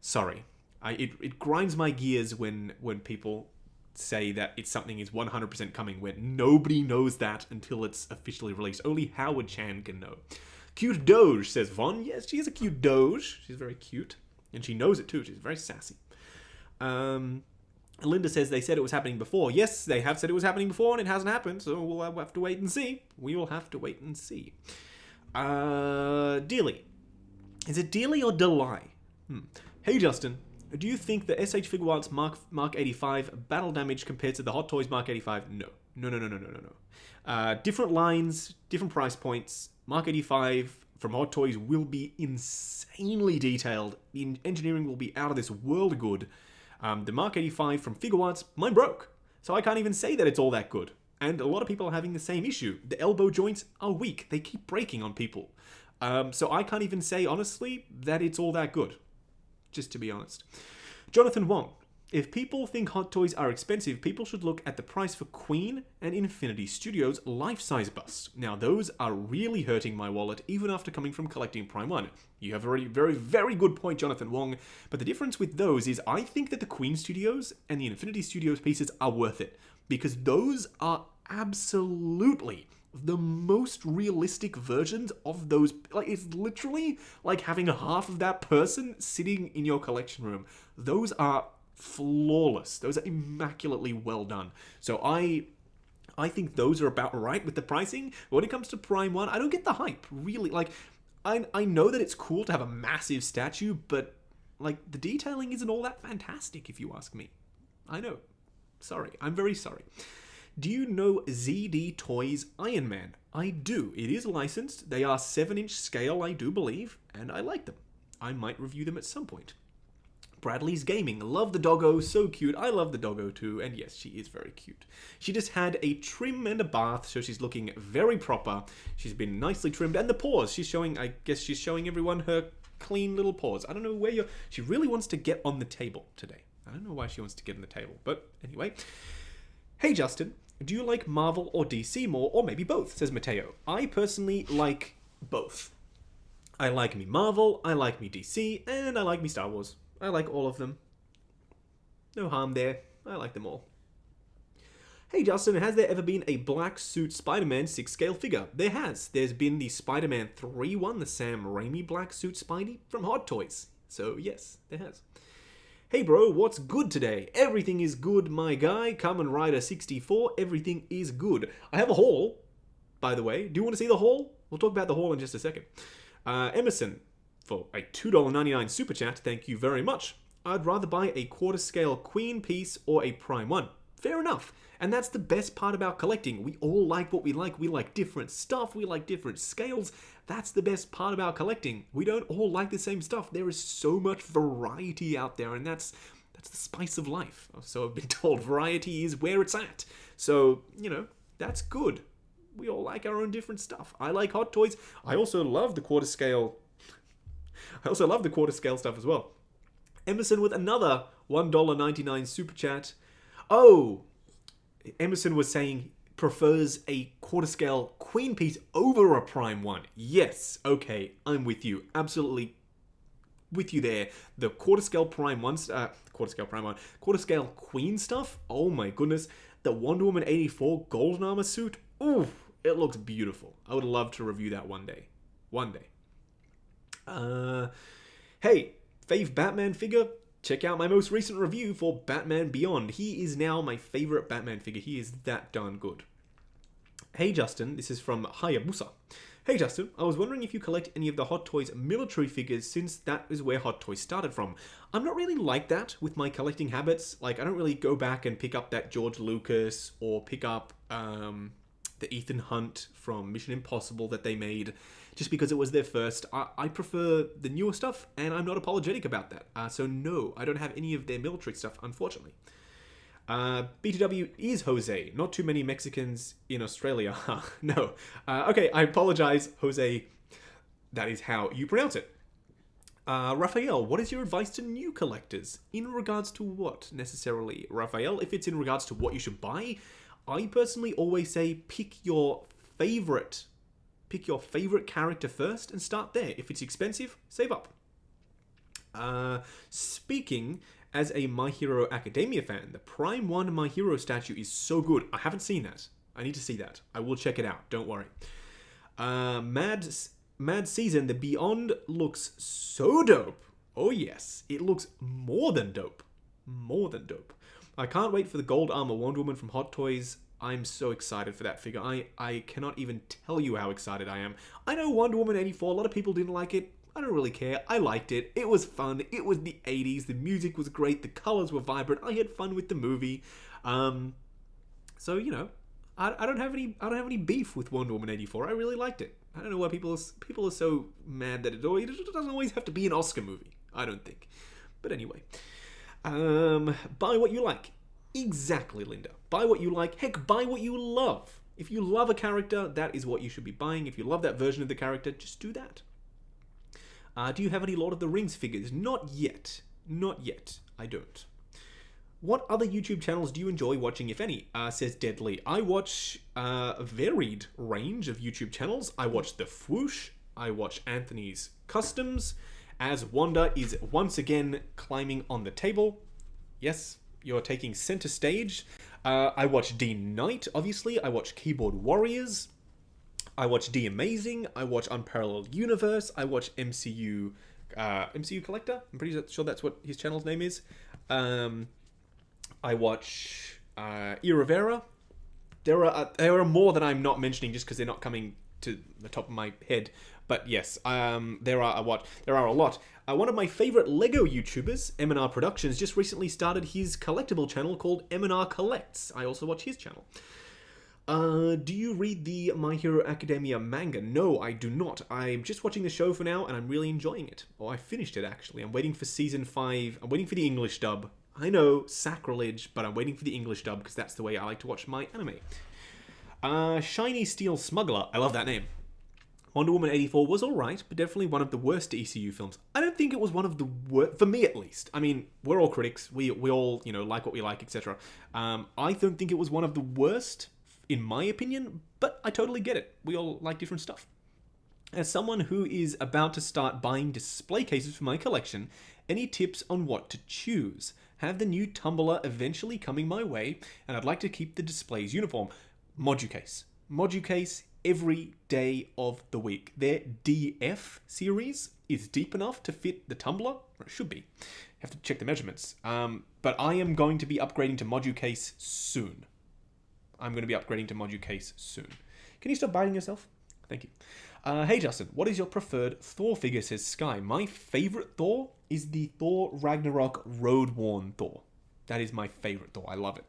Sorry. It grinds my gears when people say that something is 100% coming when nobody knows that until it's officially released. Only Howard Chan can know. Cute Doge, says Von. Yes, she is a cute Doge. She's very cute. And she knows it too. She's very sassy. Linda says they said it was happening before. Yes, they have said it was happening before and it hasn't happened. So we'll have to wait and see. We will have to wait and see. Dealey. Is it Dealey or Delay? Hey, Justin. Do you think the SH Figuarts Mark 85 battle damage compared to the Hot Toys Mark 85? No. No. Different lines, different price points. Mark 85 from Hot Toys will be insanely detailed. The engineering will be out of this world good. The Mark 85 from Figuarts, mine broke. So I can't even say that it's all that good. And a lot of people are having the same issue. The elbow joints are weak. They keep breaking on people. So I can't even say, honestly, that it's all that good. Just to be honest. Jonathan Wong. If people think Hot Toys are expensive, people should look at the price for Queen and Infinity Studios life-size busts. Now, those are really hurting my wallet, even after coming from collecting Prime 1. You have a very, very good point, Jonathan Wong. But the difference with those is I think that the Queen Studios and the Infinity Studios pieces are worth it. Because those are absolutely the most realistic versions of those. Like, it's literally like having half of that person sitting in your collection room. Those are flawless. Those are immaculately well done. So I think those are about right with the pricing. But when it comes to Prime 1, I don't get the hype, really. Like, I know that it's cool to have a massive statue, but, like, the detailing isn't all that fantastic, if you ask me. I know. Sorry. I'm very sorry. Do you know ZD Toys Iron Man? I do. It is licensed. They are 7-inch scale, I do believe, and I like them. I might review them at some point. Bradley's Gaming. Love the doggo. So cute. I love the doggo too. And yes, she is very cute. She just had a trim and a bath, so she's looking very proper. She's been nicely trimmed. And the paws. She's showing, I guess she's showing everyone her clean little paws. I don't know where she really wants to get on the table today. I don't know why she wants to get on the table. But anyway. Hey, Justin. Do you like Marvel or DC more, or maybe both, says Mateo. I personally like both. I like me Marvel, I like me DC, and I like me Star Wars. I like all of them. No harm there. I like them all. Hey Justin, has there ever been a black suit Spider-Man 6-scale figure? There has. There's been the Spider-Man 3 one, the Sam Raimi black suit Spidey from Hot Toys. So yes, there has. Hey bro, what's good today? Everything is good, my guy. Kamen Rider 64, everything is good. I have a haul, by the way. Do you want to see the haul? We'll talk about the haul in just a second. Emerson, for a $2.99 super chat, thank you very much. I'd rather buy a quarter-scale Queen piece or a Prime 1. Fair enough. And that's the best part about collecting. We all like what we like. We like different stuff. We like different scales. That's the best part about collecting. We don't all like the same stuff. There is so much variety out there, and that's the spice of life. So I've been told variety is where it's at. So, that's good. We all like our own different stuff. I like Hot Toys. I also love the quarter scale. Stuff as well. Emerson with another $1.99 super chat. Oh, Emerson was saying prefers a quarter scale Queen piece over a Prime 1. Yes, okay, I'm with you. Absolutely with you there. The quarter scale Prime 1, quarter scale Queen stuff. Oh my goodness. The Wonder Woman 84 Golden Armor suit. Ooh, it looks beautiful. I would love to review that one day. Hey, fave Batman figure. Check out my most recent review for Batman Beyond. He is now my favorite Batman figure. He is that darn good. Hey Justin, this is from Hayabusa. Hey Justin, I was wondering if you collect any of the Hot Toys military figures, since that is where Hot Toys started from. I'm not really like that with my collecting habits. Like, I don't really go back and pick up that George Lucas or pick up the Ethan Hunt from Mission Impossible that they made just because it was their first. I prefer the newer stuff, and I'm not apologetic about that. So no, I don't have any of their military stuff, unfortunately. BTW is Jose. Not too many Mexicans in Australia. No. Okay, I apologize, Jose. That is how you pronounce it. Raphael, what is your advice to new collectors? In regards to what, necessarily? Raphael, if it's in regards to what you should buy, I personally always say pick your favorite character first and start there. If it's expensive, save up. Speaking as a My Hero Academia fan, the Prime 1 My Hero statue is so good. I haven't seen that. I need to see that. I will check it out. Don't worry. Mad Season, the Beyond looks so dope. Oh yes, it looks more than dope. More than dope. I can't wait for the gold armor Wonder Woman from Hot Toys. I'm so excited for that figure. I cannot even tell you how excited I am. I know Wonder Woman 84, a lot of people didn't like it. I don't really care. I liked it. It was fun. It was the 80s. The music was great. The colors were vibrant. I had fun with the movie. So, you know, I don't have any beef with Wonder Woman 84. I really liked it. I don't know why people are so mad that it doesn't always have to be an Oscar movie. I don't think. But anyway. Buy what you like. Exactly, Linda. Buy what you like. Heck, buy what you love. If you love a character, that is what you should be buying. If you love that version of the character, just do that. Do you have any Lord of the Rings figures? Not yet. Not yet. I don't. What other YouTube channels do you enjoy watching, if any? Says Deadly. I watch a varied range of YouTube channels. I watch The Fwoosh. I watch Anthony's Customs. As Wanda is once again climbing on the table. Yes, you're taking center stage. I watch D Knight, obviously. I watch Keyboard Warriors. I watch D Amazing. I watch Unparalleled Universe. I watch MCU Collector. I'm pretty sure that's what his channel's name is. I watch E Rivera. There are more that I'm not mentioning just because they're not coming to the top of my head. But yes, there are a lot. One of my favorite Lego YouTubers, M&R Productions, just recently started his collectible channel called M&R Collects. I also watch his channel. Do you read the My Hero Academia manga? No, I do not. I'm just watching the show for now, and I'm really enjoying it. Oh, I finished it, actually. I'm waiting for Season 5. I'm waiting for the English dub. I know, sacrilege, but I'm waiting for the English dub, because that's the way I like to watch my anime. Shiny Steel Smuggler. I love that name. Wonder Woman 84 was alright, but definitely one of the worst ECU films. I don't think it was one of the worst, for me at least. I mean, we're all critics. We all, you know, like what we like, etc. I don't think it was one of the worst, in my opinion, but I totally get it. We all like different stuff. As someone who is about to start buying display cases for my collection, any tips on what to choose? Have the new tumbler eventually coming my way, and I'd like to keep the displays uniform. Moducase. Moducase every day of the week. Their DF series is deep enough to fit the tumbler, or it should be. You have to check the measurements. But I am going to be upgrading to Moducase soon. Can you stop biting yourself? Thank you. Hey Justin, what is your preferred Thor figure, says Sky. My favorite Thor is the Thor Ragnarok Road-Worn Thor. That is my favorite Thor. I love it.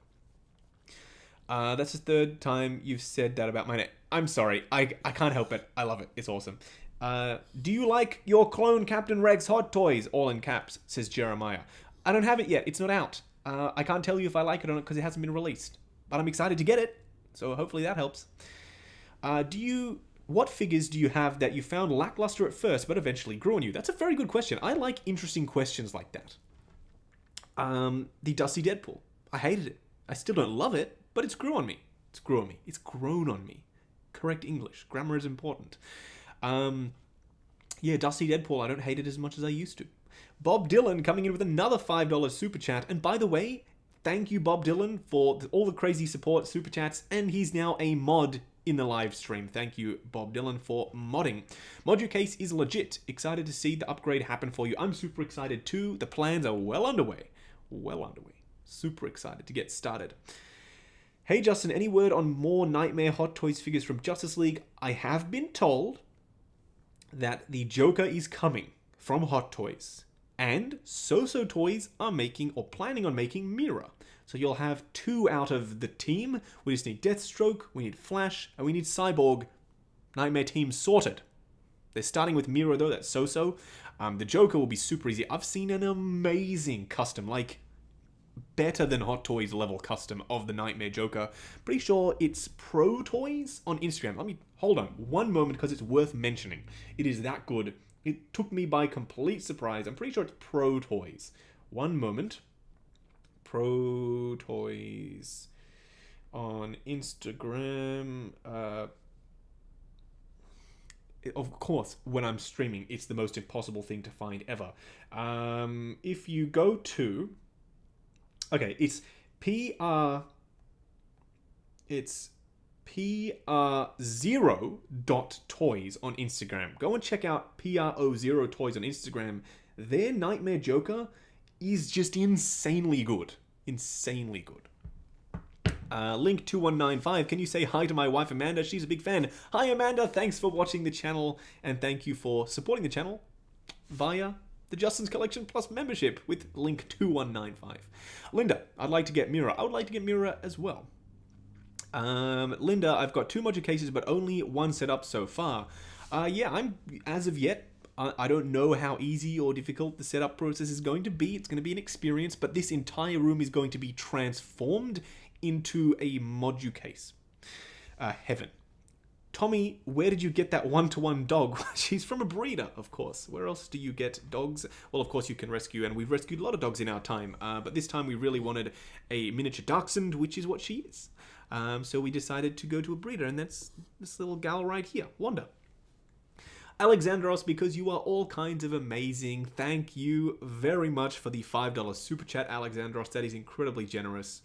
That's the third time you've said that about my name. I'm sorry. I can't help it. I love it. It's awesome. Do you like your clone Captain Rex Hot Toys? All in caps, says Jeremiah. I don't have it yet. It's not out. I can't tell you if I like it or not because it hasn't been released. But I'm excited to get it. So hopefully that helps. What figures do you have that you found lackluster at first but eventually grew on you? That's a very good question. I like interesting questions like that. The Dusty Deadpool. I hated it. I still don't love it, but it's grew on me. It's grown on me. Correct English. Grammar is important. Yeah, Dusty Deadpool. I don't hate it as much as I used to. Bob Dylan coming in with another $5 super chat. And by the way, thank you, Bob Dylan, for all the crazy support, super chats, and he's now a mod in the live stream. Thank you, Bob Dylan, for modding. Moducase is legit. Excited to see the upgrade happen for you. I'm super excited too. The plans are well underway. Super excited to get started. Hey Justin, any word on more Nightmare Hot Toys figures from Justice League? I have been told that the Joker is coming from Hot Toys, and So-So Toys are making or planning on making Mira. So you'll have 2 out of the team. We just need Deathstroke, we need Flash, and we need Cyborg. Nightmare team sorted. They're starting with Mira though, that's So-So. The Joker will be super easy. I've seen an amazing custom, like better than Hot Toys level custom of the Nightmare Joker. Pretty sure it's Pro Toys on Instagram. Let me hold on one moment because it's worth mentioning. It is that good. It took me by complete surprise. I'm pretty sure it's Pro Toys. One moment. Pro Toys on Instagram. of course, when I'm streaming, it's the most impossible thing to find ever. If you go to... Okay, it's PR... It's PR0.toys on Instagram. Go and check out PRO0toys on Instagram. Their Nightmare Joker is just insanely good. Insanely good. Link2195, can you say hi to my wife Amanda? She's a big fan. Hi Amanda, thanks for watching the channel, and thank you for supporting the channel via the Justin's Collection Plus membership with Link2195. Linda, I'd like to get Mira. I would like to get Mira as well. Linda, I've got 2 module cases, but only 1 set up so far. Yeah, as of yet, I don't know how easy or difficult the setup process is going to be. It's going to be an experience, but this entire room is going to be transformed into a module case. Heaven. Tommy, where did you get that one-to-one dog? She's from a breeder, of course. Where else do you get dogs? Well, of course you can rescue, and we've rescued a lot of dogs in our time, but this time we really wanted a miniature dachshund, which is what she is. So we decided to go to a breeder, and that's this little gal right here, Wanda. Alexandros, because you are all kinds of amazing. Thank you very much for the $5 super chat, Alexandros. That is incredibly generous.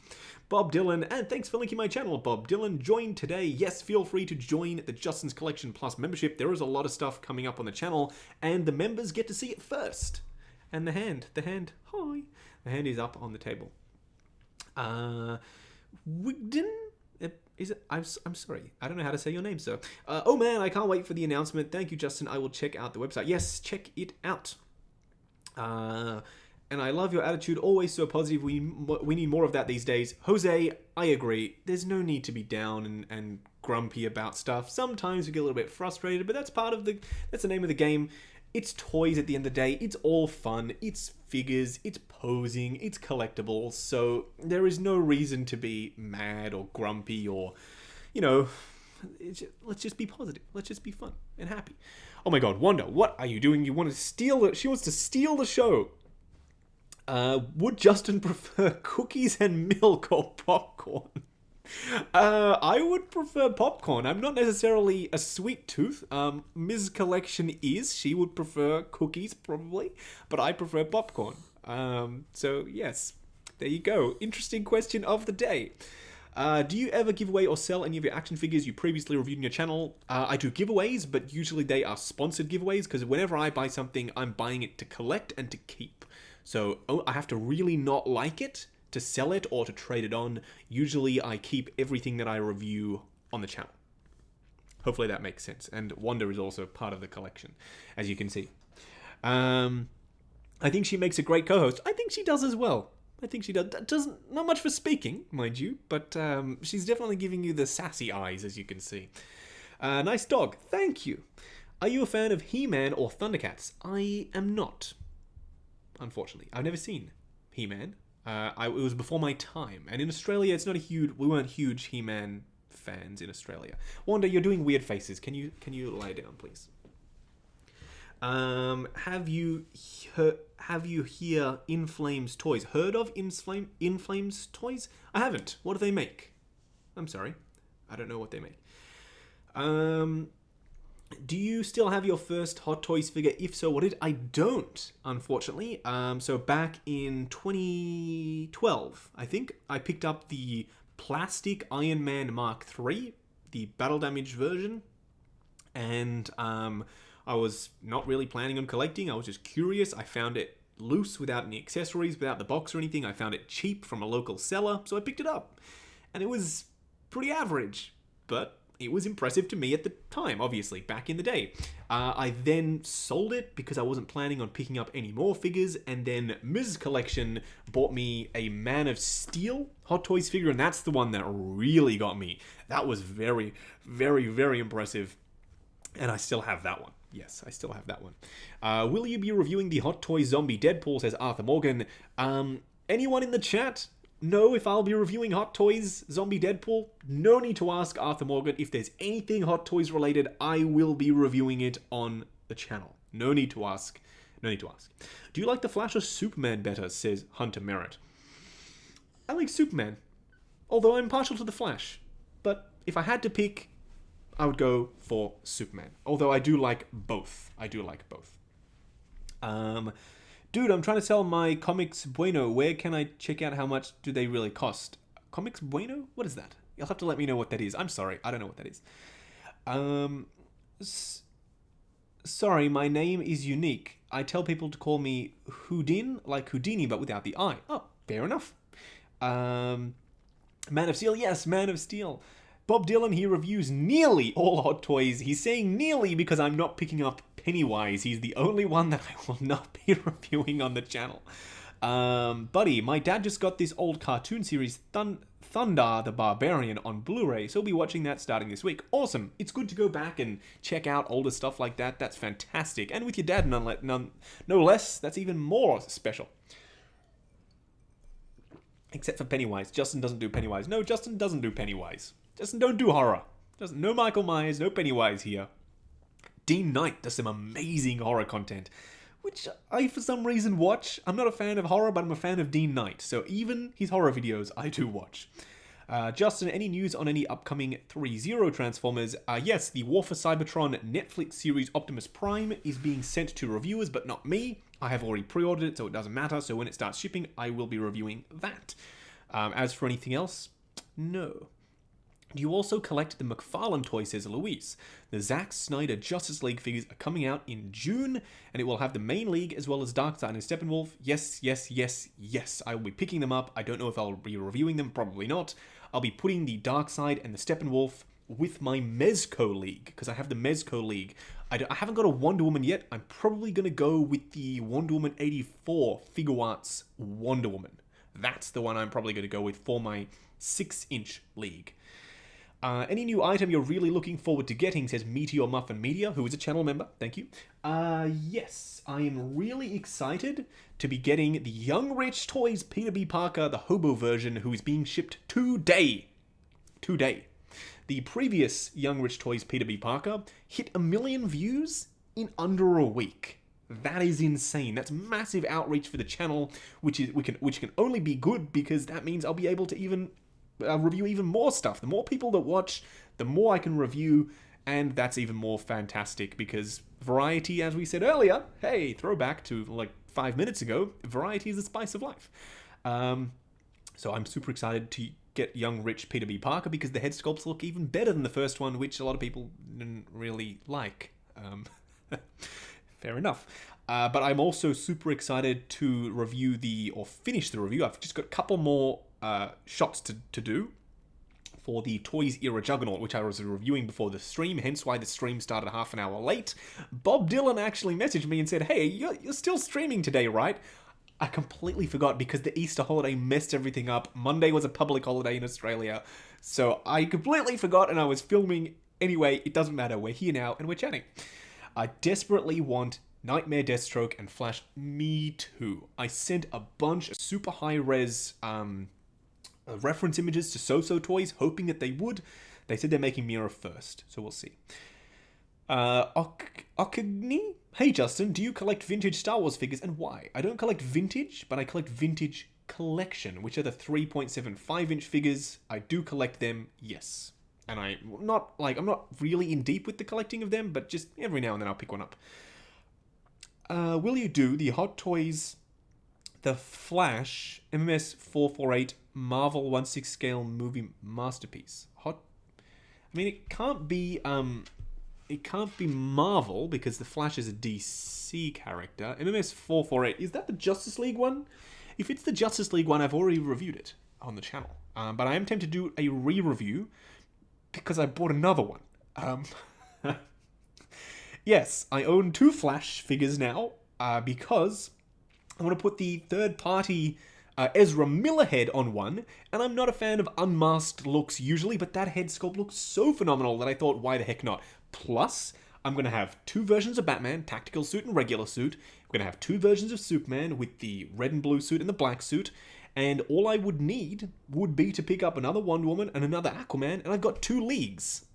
Bob Dylan, and thanks for linking my channel, Bob Dylan. Join today. Yes, feel free to join the Justin's Collection Plus membership. There is a lot of stuff coming up on the channel, and the members get to see it first. And the hand, hi. The hand is up on the table. Wigden? Is it? I'm sorry. I don't know how to say your name, sir. Oh man, I can't wait for the announcement. Thank you, Justin. I will check out the website. Yes, check it out. And I love your attitude. Always so positive. We need more of that these days. Jose, I agree. There's no need to be down and grumpy about stuff. Sometimes we get a little bit frustrated, but that's the name of the game. It's toys at the end of the day. It's all fun. It's figures. It's posing. It's collectibles. So there is no reason to be mad or grumpy or, let's just be positive. Let's just be fun and happy. Oh my God, Wanda, what are you doing? You want to steal it? She wants to steal the show. Would Justin prefer cookies and milk or popcorn? I would prefer popcorn. I'm not necessarily a sweet tooth. Ms. Collection is. She would prefer cookies, probably. But I prefer popcorn. So, yes. There you go. Interesting question of the day. Do you ever give away or sell any of your action figures you previously reviewed on your channel? I do giveaways, but usually they are sponsored giveaways, because whenever I buy something, I'm buying it to collect and to keep. So, I have to really not like it to sell it or to trade it on. Usually I keep everything that I review on the channel. Hopefully that makes sense. And Wanda is also part of the collection, as you can see. I think she makes a great co-host. I think she does as well. I think she does. Not much for speaking, mind you, but she's definitely giving you the sassy eyes, as you can see. Nice dog. Thank you. Are you a fan of He-Man or Thundercats? I am not. Unfortunately. I've never seen He-Man. It was before my time, and in Australia, it's not we weren't huge He-Man fans in Australia. Wanda, you're doing weird faces. Can you lie down, please? Have you hear In Flames Toys? Heard of In Flames Toys? I haven't. What do they make? I'm sorry, I don't know what they make. Do you still have your first Hot Toys figure? If so, what did I don't, unfortunately. So back in 2012, I think, I picked up the plastic Iron Man Mark III, the battle damage version, and I was not really planning on collecting. I was just curious. I found it loose without any accessories, without the box or anything. I found it cheap from a local seller, so I picked it up. And it was pretty average, but it was impressive to me at the time, obviously, back in the day. I then sold it because I wasn't planning on picking up any more figures, and then Ms. Collection bought me a Man of Steel Hot Toys figure, and that's the one that really got me. That was very, very, very impressive, and I still have that one. Yes, I still have that one. Will you be reviewing the Hot Toys Zombie Deadpool, says Arthur Morgan. Anyone in the chat know if I'll be reviewing Hot Toys Zombie Deadpool? No need to ask, Arthur Morgan. If there's anything Hot Toys related, I will be reviewing it on the channel. No need to ask. No need to ask. Do you like the Flash or Superman better, says Hunter Merritt. I like Superman, although I'm partial to the Flash. But if I had to pick, I would go for Superman. Although I do like both. Dude, I'm trying to sell my Comics Bueno. Where can I check out how much do they really cost? Comics Bueno? What is that? You'll have to let me know what that is. I'm sorry, I don't know what that is. Sorry, my name is unique. I tell people to call me Houdin, like Houdini, but without the I. Oh, fair enough. Man of Steel, yes, Man of Steel. Bob Dylan, he reviews nearly all Hot Toys. He's saying nearly because I'm not picking up Pennywise. He's the only one that I will not be reviewing on the channel. Buddy, my dad just got this old cartoon series, Thunder the Barbarian, on Blu-ray, so we'll be watching that starting this week. Awesome. It's good to go back and check out older stuff like that. That's fantastic. And with your dad, no less, that's even more special. Except for Pennywise. Justin doesn't do Pennywise. No, Justin doesn't do Pennywise. Justin don't do horror. No Michael Myers, no Pennywise here. Dean Knight does some amazing horror content, which I, for some reason, watch. I'm not a fan of horror, but I'm a fan of Dean Knight, so even his horror videos, I do watch. Justin, any news on any upcoming 3.0 Transformers? Yes, the War for Cybertron Netflix series Optimus Prime is being sent to reviewers, but not me. I have already pre-ordered it, so it doesn't matter, so when it starts shipping, I will be reviewing that. As for anything else, no. Do you also collect the McFarlane toy, says Louise? The Zack Snyder Justice League figures are coming out in June, and it will have the main league as well as Darkseid and Steppenwolf. Yes, yes, yes, yes. I will be picking them up. I don't know if I'll be reviewing them. Probably not. I'll be putting the Darkseid and the Steppenwolf with my Mezco League, because I have the Mezco League. I haven't got a Wonder Woman yet. I'm probably going to go with the Wonder Woman 84 Figure Arts Wonder Woman. That's the one I'm probably going to go with for my 6-inch league. Any new item you're really looking forward to getting, says Meteor Muffin Media, who is a channel member. Thank you. Yes, I am really excited to be getting the Young Rich Toys Peter B. Parker, the hobo version, who is being shipped today. Today. The previous Young Rich Toys Peter B. Parker hit 1 million views in under a week. That is insane. That's massive outreach for the channel, which can only be good because that means I'll be able to even review even more stuff. The more people that watch, the more I can review, and that's even more fantastic because variety, as we said earlier, hey, throwback to like 5 minutes ago, variety is the spice of life. So I'm super excited to get young rich Peter B. Parker because the head sculpts look even better than the first one, which a lot of people didn't really like. Fair enough. But I'm also super excited to finish the review. I've just got a couple more shots to do for the Toys Era Juggernaut, which I was reviewing before the stream, hence why the stream started half an hour late. Bob Dylan actually messaged me and said, hey, you're still streaming today, right? I completely forgot because the Easter holiday messed everything up. Monday was a public holiday in Australia, so I completely forgot and I was filming. Anyway, it doesn't matter. We're here now and we're chatting. I desperately want Nightmare Deathstroke and Flash. Me too. I sent a bunch of super high-res reference images to So-So Toys, hoping that they would. They said they're making Mira first, so we'll see. Okagni? Hey Justin, do you collect vintage Star Wars figures and why? I don't collect vintage, but I collect vintage collection, which are the 3.75-inch figures. I do collect them, yes. And I'm not really in deep with the collecting of them, but just every now and then I'll pick one up. Will you do the Hot Toys, the Flash, MMS 448 Marvel 1/6 scale movie masterpiece? It can't be Marvel because the Flash is a DC character. MMS 448, is that the Justice League one? If it's the Justice League one, I've already reviewed it on the channel. But I am tempted to do a re-review because I bought another one. Yes, I own 2 Flash figures now because I want to put the third-party Ezra Miller head on one, and I'm not a fan of unmasked looks usually, but that head sculpt looks so phenomenal that I thought, why the heck not? Plus, I'm going to have 2 versions of Batman, tactical suit and regular suit. I'm going to have 2 versions of Superman with the red and blue suit and the black suit, and all I would need would be to pick up another Wonder Woman and another Aquaman, and I've got 2 leagues.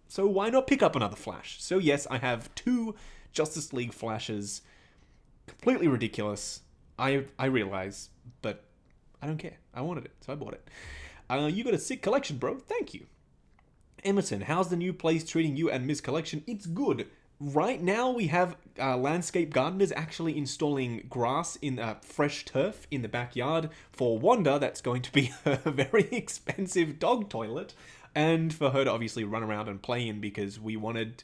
So why not pick up another Flash? So yes, I have 2 Justice League Flashes. Completely ridiculous. I realize, but I don't care. I wanted it, so I bought it. You got a sick collection, bro. Thank you. Emerson, how's the new place treating you and Ms. Collection? It's good. Right now, we have landscape gardeners actually installing grass in fresh turf in the backyard. For Wanda, that's going to be a very expensive dog toilet. And for her to obviously run around and play in because we wanted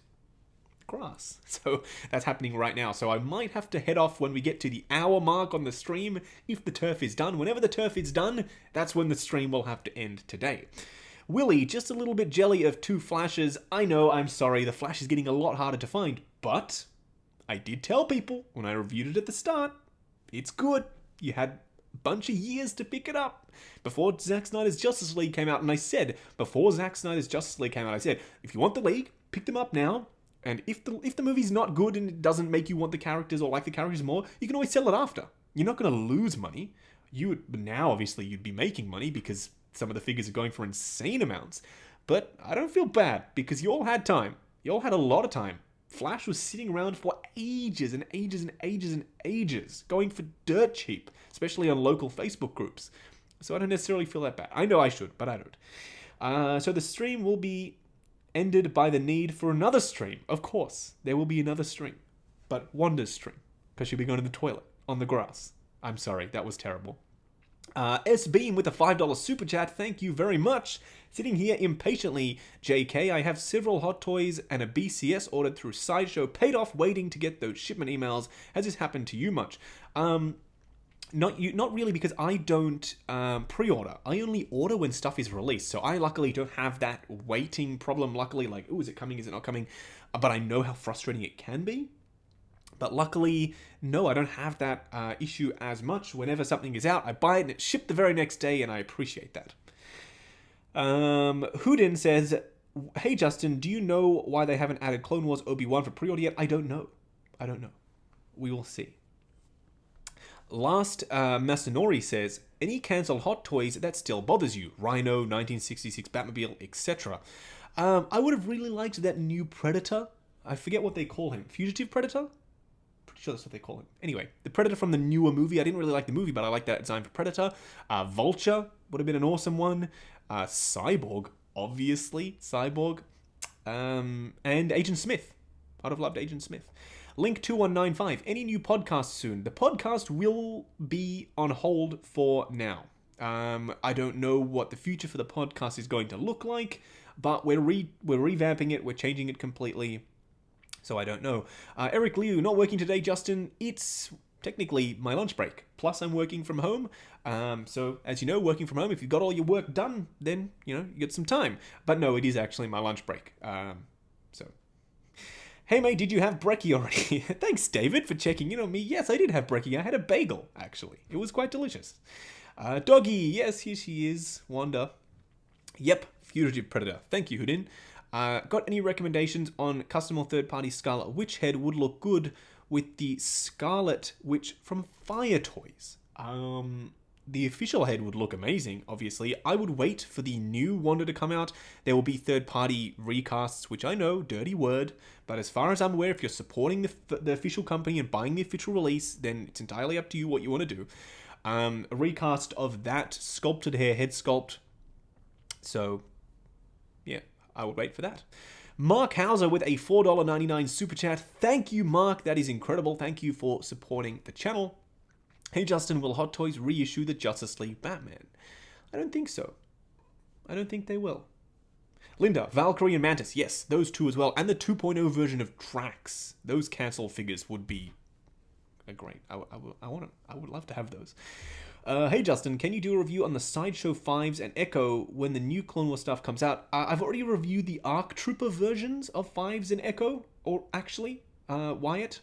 grass. So that's happening right now. So I might have to head off when we get to the hour mark on the stream if the turf is done. Whenever the turf is done, that's when the stream will have to end today. Willie, just a little bit jelly of 2 flashes. I know, I'm sorry, the flash is getting a lot harder to find, but I did tell people when I reviewed it at the start, it's good. You had a bunch of years to pick it up before Zack Snyder's Justice League came out, and I said, before Zack Snyder's Justice League came out, I said, if you want the League, pick them up now, and if the movie's not good and it doesn't make you want the characters or like the characters more, you can always sell it after. You're not going to lose money. Now, obviously, you'd be making money because some of the figures are going for insane amounts. But I don't feel bad because you all had time. You all had a lot of time. Flash was sitting around for ages and ages and ages and ages, going for dirt cheap, especially on local Facebook groups. So I don't necessarily feel that bad. I know I should, but I don't. So the stream will be ended by the need for another stream. Of course, there will be another stream. But Wanda's stream, because she'll be going to the toilet on the grass. I'm sorry, that was terrible. S-Beam with a $5 super chat, thank you very much. Sitting here impatiently, JK, I have several Hot Toys and a BCS ordered through Sideshow, paid off waiting to get those shipment emails. Has this happened to you much? Not really, because I don't pre-order. I only order when stuff is released, so I luckily don't have that waiting problem. Luckily, like, oh, is it coming, is it not coming? But I know how frustrating it can be. But luckily, no, I don't have that issue as much. Whenever something is out, I buy it and it's shipped the very next day, and I appreciate that. Houdin says, hey Justin, do you know why they haven't added Clone Wars Obi-Wan for pre-order yet? I don't know. We will see. Last, Masanori says, any cancelled Hot Toys that still bothers you? Rhino, 1966 Batmobile, etc. I would have really liked that new Predator. I forget what they call him. Fugitive Predator? Pretty sure that's what they call him. Anyway, the Predator from the newer movie. I didn't really like the movie, but I like that design for Predator. Vulture would have been an awesome one. Cyborg, obviously. Cyborg. And Agent Smith. I'd have loved Agent Smith. Link2195. Any new podcasts soon? The podcast will be on hold for now. I don't know what the future for the podcast is going to look like, but we're revamping it. We're changing it completely. So I don't know. Eric Liu, not working today, Justin. It's technically my lunch break. Plus, I'm working from home. So, as you know, working from home, if you've got all your work done, then, you get some time. But no, it is actually my lunch break. Hey, mate, did you have brekkie already? Thanks, David, for checking in on me. Yes, I did have brekkie. I had a bagel, actually. It was quite delicious. Doggy, yes, here she is. Wanda. Yep, Fugitive Predator. Thank you, Houdin. Got any recommendations on custom or third-party Scarlet Witch head would look good with the Scarlet Witch from Fire Toys? The official head would look amazing, obviously. I would wait for the new Wanda to come out. There will be third-party recasts, which I know, dirty word, but as far as I'm aware, if you're supporting the official company and buying the official release, then it's entirely up to you what you want to do. A recast of that sculpted hair head sculpt. So, yeah. I would wait for that. Mark Hauser with a $4.99 super chat. Thank you, Mark. That is incredible. Thank you for supporting the channel. Hey, Justin, will Hot Toys reissue the Justice League Batman? I don't think so. I don't think they will. Linda, Valkyrie and Mantis. Yes, those two as well. And the 2.0 version of Drax. Those cancel figures would be great. I want them. I would love to have those. Hey Justin, can you do a review on the Sideshow 5s and Echo when the new Clone Wars stuff comes out? I've already reviewed the ARC Trooper versions of 5s and Echo, or actually, Wyatt,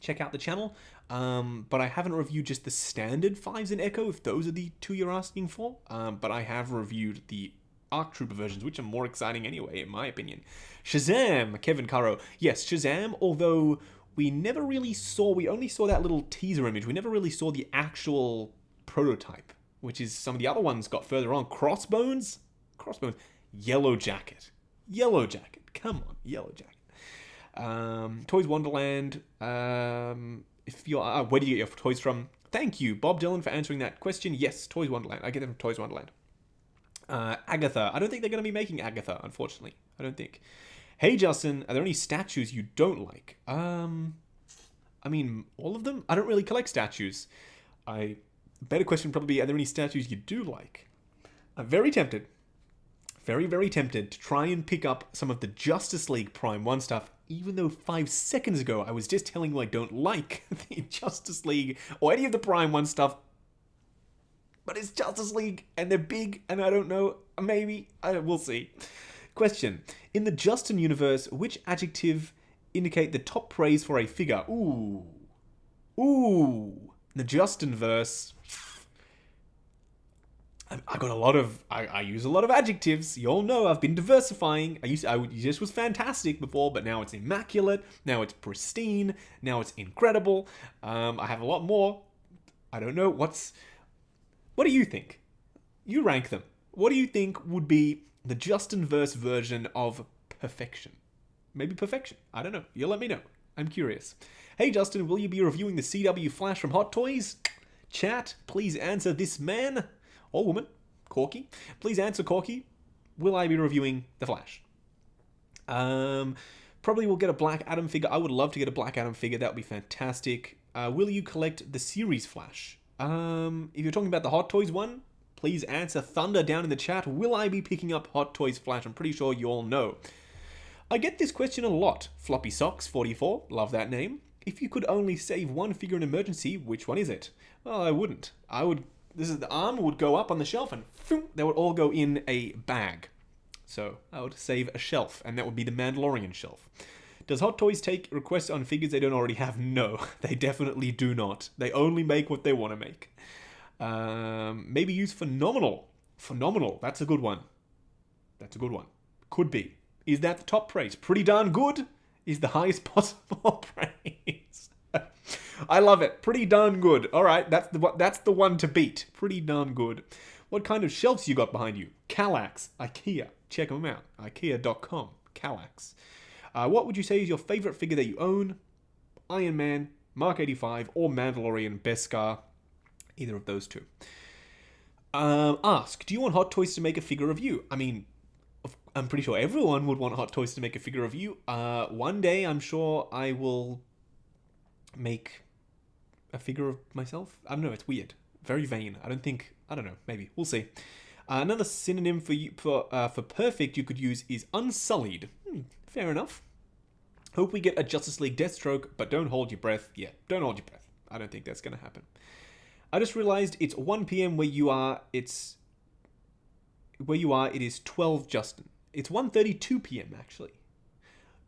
check out the channel. But I haven't reviewed just the standard 5s and Echo, if those are the two you're asking for. But I have reviewed the ARC Trooper versions, which are more exciting anyway, in my opinion. Shazam, Kevin Caro. Yes, Shazam, although we only saw that little teaser image. We never really saw the actual prototype, which is some of the other ones got further on. Crossbones, Yellow Jacket, come on, Yellow Jacket. Toys Wonderland, if you're, where do you get your toys from? Thank you, Bob Dylan, for answering that question. Yes, Toys Wonderland, I get them from Toys Wonderland. Agatha. I don't think they're going to be making Agatha, unfortunately. I don't think. Hey, Justin, are there any statues you don't like? I mean, all of them? I don't really collect statues. Better question would probably be, are there any statues you do like? I'm very tempted. Very, very tempted to try and pick up some of the Justice League Prime 1 stuff, even though 5 seconds ago I was just telling you I don't like the Justice League or any of the Prime 1 stuff. But it's Justice League, and they're big, and I don't know, maybe, we'll see. Question. In the Justin universe, which adjective indicate the top praise for a figure? Ooh. The Justin verse. I got a lot of, I use a lot of adjectives. You all know I've been diversifying. I just was fantastic before, but now it's immaculate. Now it's pristine. Now it's incredible. I have a lot more. I don't know. What do you think? You rank them. What do you think would be the Justin verse version of perfection? Maybe perfection. I don't know. You'll let me know. I'm curious. Hey, Justin, will you be reviewing the CW Flash from Hot Toys? Chat, please answer this man or woman, Corky. Please answer, Corky. Will I be reviewing the Flash? Probably will get a Black Adam figure. I would love to get a Black Adam figure. That would be fantastic. Will you collect the series Flash? If you're talking about the Hot Toys one, please answer Thunder down in the chat. Will I be picking up Hot Toys Flash? I'm pretty sure you all know. I get this question a lot. Floppy Socks 44, love that name. If you could only save one figure in emergency, which one is it? Well, I wouldn't. The arm would go up on the shelf and they would all go in a bag. So I would save a shelf, and that would be the Mandalorian shelf. Does Hot Toys take requests on figures they don't already have? No, they definitely do not. They only make what they want to make. Maybe use Phenomenal. Phenomenal, that's a good one. Could be. Is that the top praise? Pretty darn good is the highest possible praise. I love it. Pretty darn good. All right, that's the one to beat. Pretty darn good. What kind of shelves you got behind you? Kallax, IKEA. Check them out. IKEA.com. Kallax. What would you say is your favorite figure that you own? Iron Man, Mark 85, or Mandalorian Beskar? Either of those two. Ask, do you want Hot Toys to make a figure of you? I mean, I'm pretty sure everyone would want Hot Toys to make a figure of you. One day, I'm sure I will make a figure of myself. I don't know, it's weird. Very vain. I don't know, maybe. We'll see. Another synonym for perfect you could use is unsullied. Fair enough. Hope we get a Justice League Deathstroke, but don't hold your breath. Yeah, don't hold your breath. I don't think that's going to happen. I just realized it's 1 p.m. where you are. It is 12, Justin. It's 1:32 p.m. actually.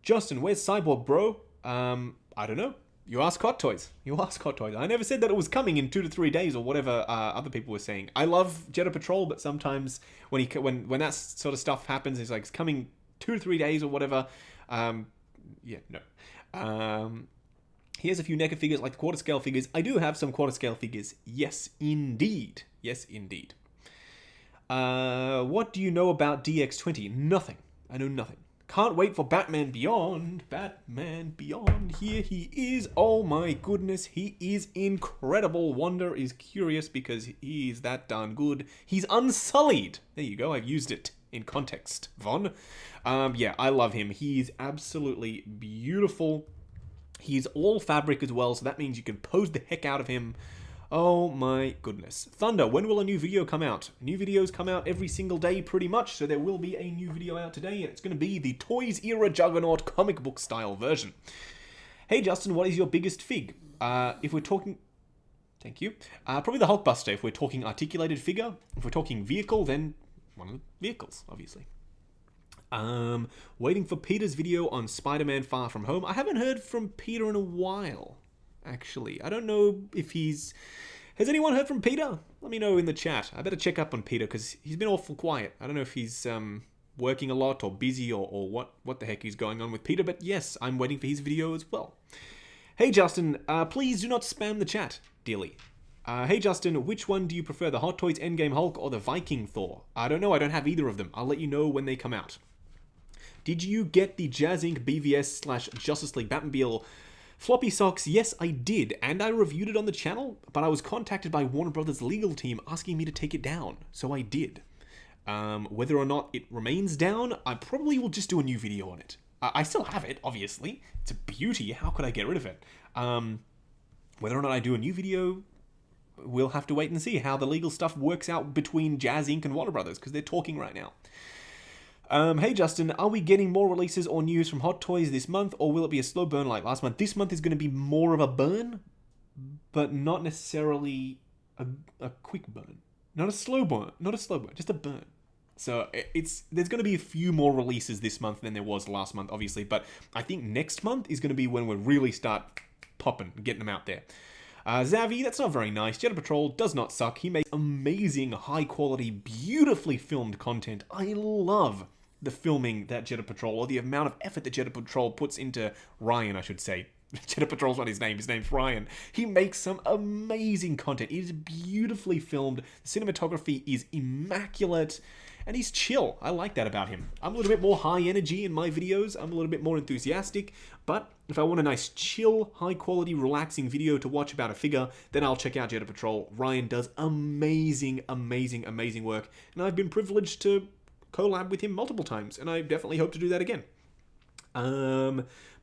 Justin, where's Cyborg, bro? I don't know. You ask Hot Toys. I never said that it was coming in 2 to 3 days or whatever other people were saying. I love Jedi Patrol, but sometimes when that sort of stuff happens, it's like it's coming 2 to 3 days or whatever. Yeah, no. Here's a few NECA figures like the quarter scale figures. I do have some quarter scale figures. Yes, indeed. What do you know about DX20? Nothing. I know nothing. Can't wait for Batman Beyond. Here he is. Oh my goodness, he is incredible. Wanda is curious because he is that darn good. He's unsullied. There you go, I've used it in context, Von. Yeah, I love him. He's absolutely beautiful. He's all fabric as well, so that means you can pose the heck out of him. Oh my goodness. Thunder, when will a new video come out? New videos come out every single day pretty much, so there will be a new video out today, and it's going to be the Toys Era Juggernaut comic book style version. Hey Justin, what is your biggest fig? If we're talking... Thank you. Probably the Hulkbuster if we're talking articulated figure. If we're talking vehicle, then one of the vehicles, obviously. Waiting for Peter's video on Spider-Man Far From Home. I haven't heard from Peter in a while. Actually, I don't know if he's... Has anyone heard from Peter? Let me know in the chat. I better check up on Peter because he's been awful quiet. I don't know if he's working a lot or busy or what the heck is going on with Peter, but yes, I'm waiting for his video as well. Hey Justin, please do not spam the chat, dearly. Hey Justin, which one do you prefer, the Hot Toys Endgame Hulk or the Viking Thor? I don't know, I don't have either of them. I'll let you know when they come out. Did you get the Jazz Inc. BVS / Justice League Batmobile floppy socks? Yes, I did, and I reviewed it on the channel, but I was contacted by Warner Brothers' legal team asking me to take it down, so I did. Whether or not it remains down, I probably will just do a new video on it. I still have it, obviously. It's a beauty. How could I get rid of it? Whether or not I do a new video, we'll have to wait and see how the legal stuff works out between Jazz Inc. and Warner Brothers, because they're talking right now. Hey Justin, are we getting more releases or news from Hot Toys this month, or will it be a slow burn like last month? This month is going to be more of a burn, but not necessarily a quick burn. Not a slow burn, just a burn. So there's going to be a few more releases this month than there was last month, obviously, but I think next month is going to be when we really start popping, getting them out there. Zavi, that's not very nice. Jedi Patrol does not suck. He makes amazing, high-quality, beautifully filmed content. I love the filming that Jedi Patrol, or the amount of effort that Jedi Patrol puts into Ryan, I should say. Jedi Patrol's not his name's Ryan. He makes some amazing content. It is beautifully filmed. The cinematography is immaculate. And he's chill. I like that about him. I'm a little bit more high energy in my videos. I'm a little bit more enthusiastic. But if I want a nice, chill, high-quality, relaxing video to watch about a figure, then I'll check out Jedi Patrol. Ryan does amazing, amazing, amazing work. And I've been privileged to collab with him multiple times. And I definitely hope to do that again.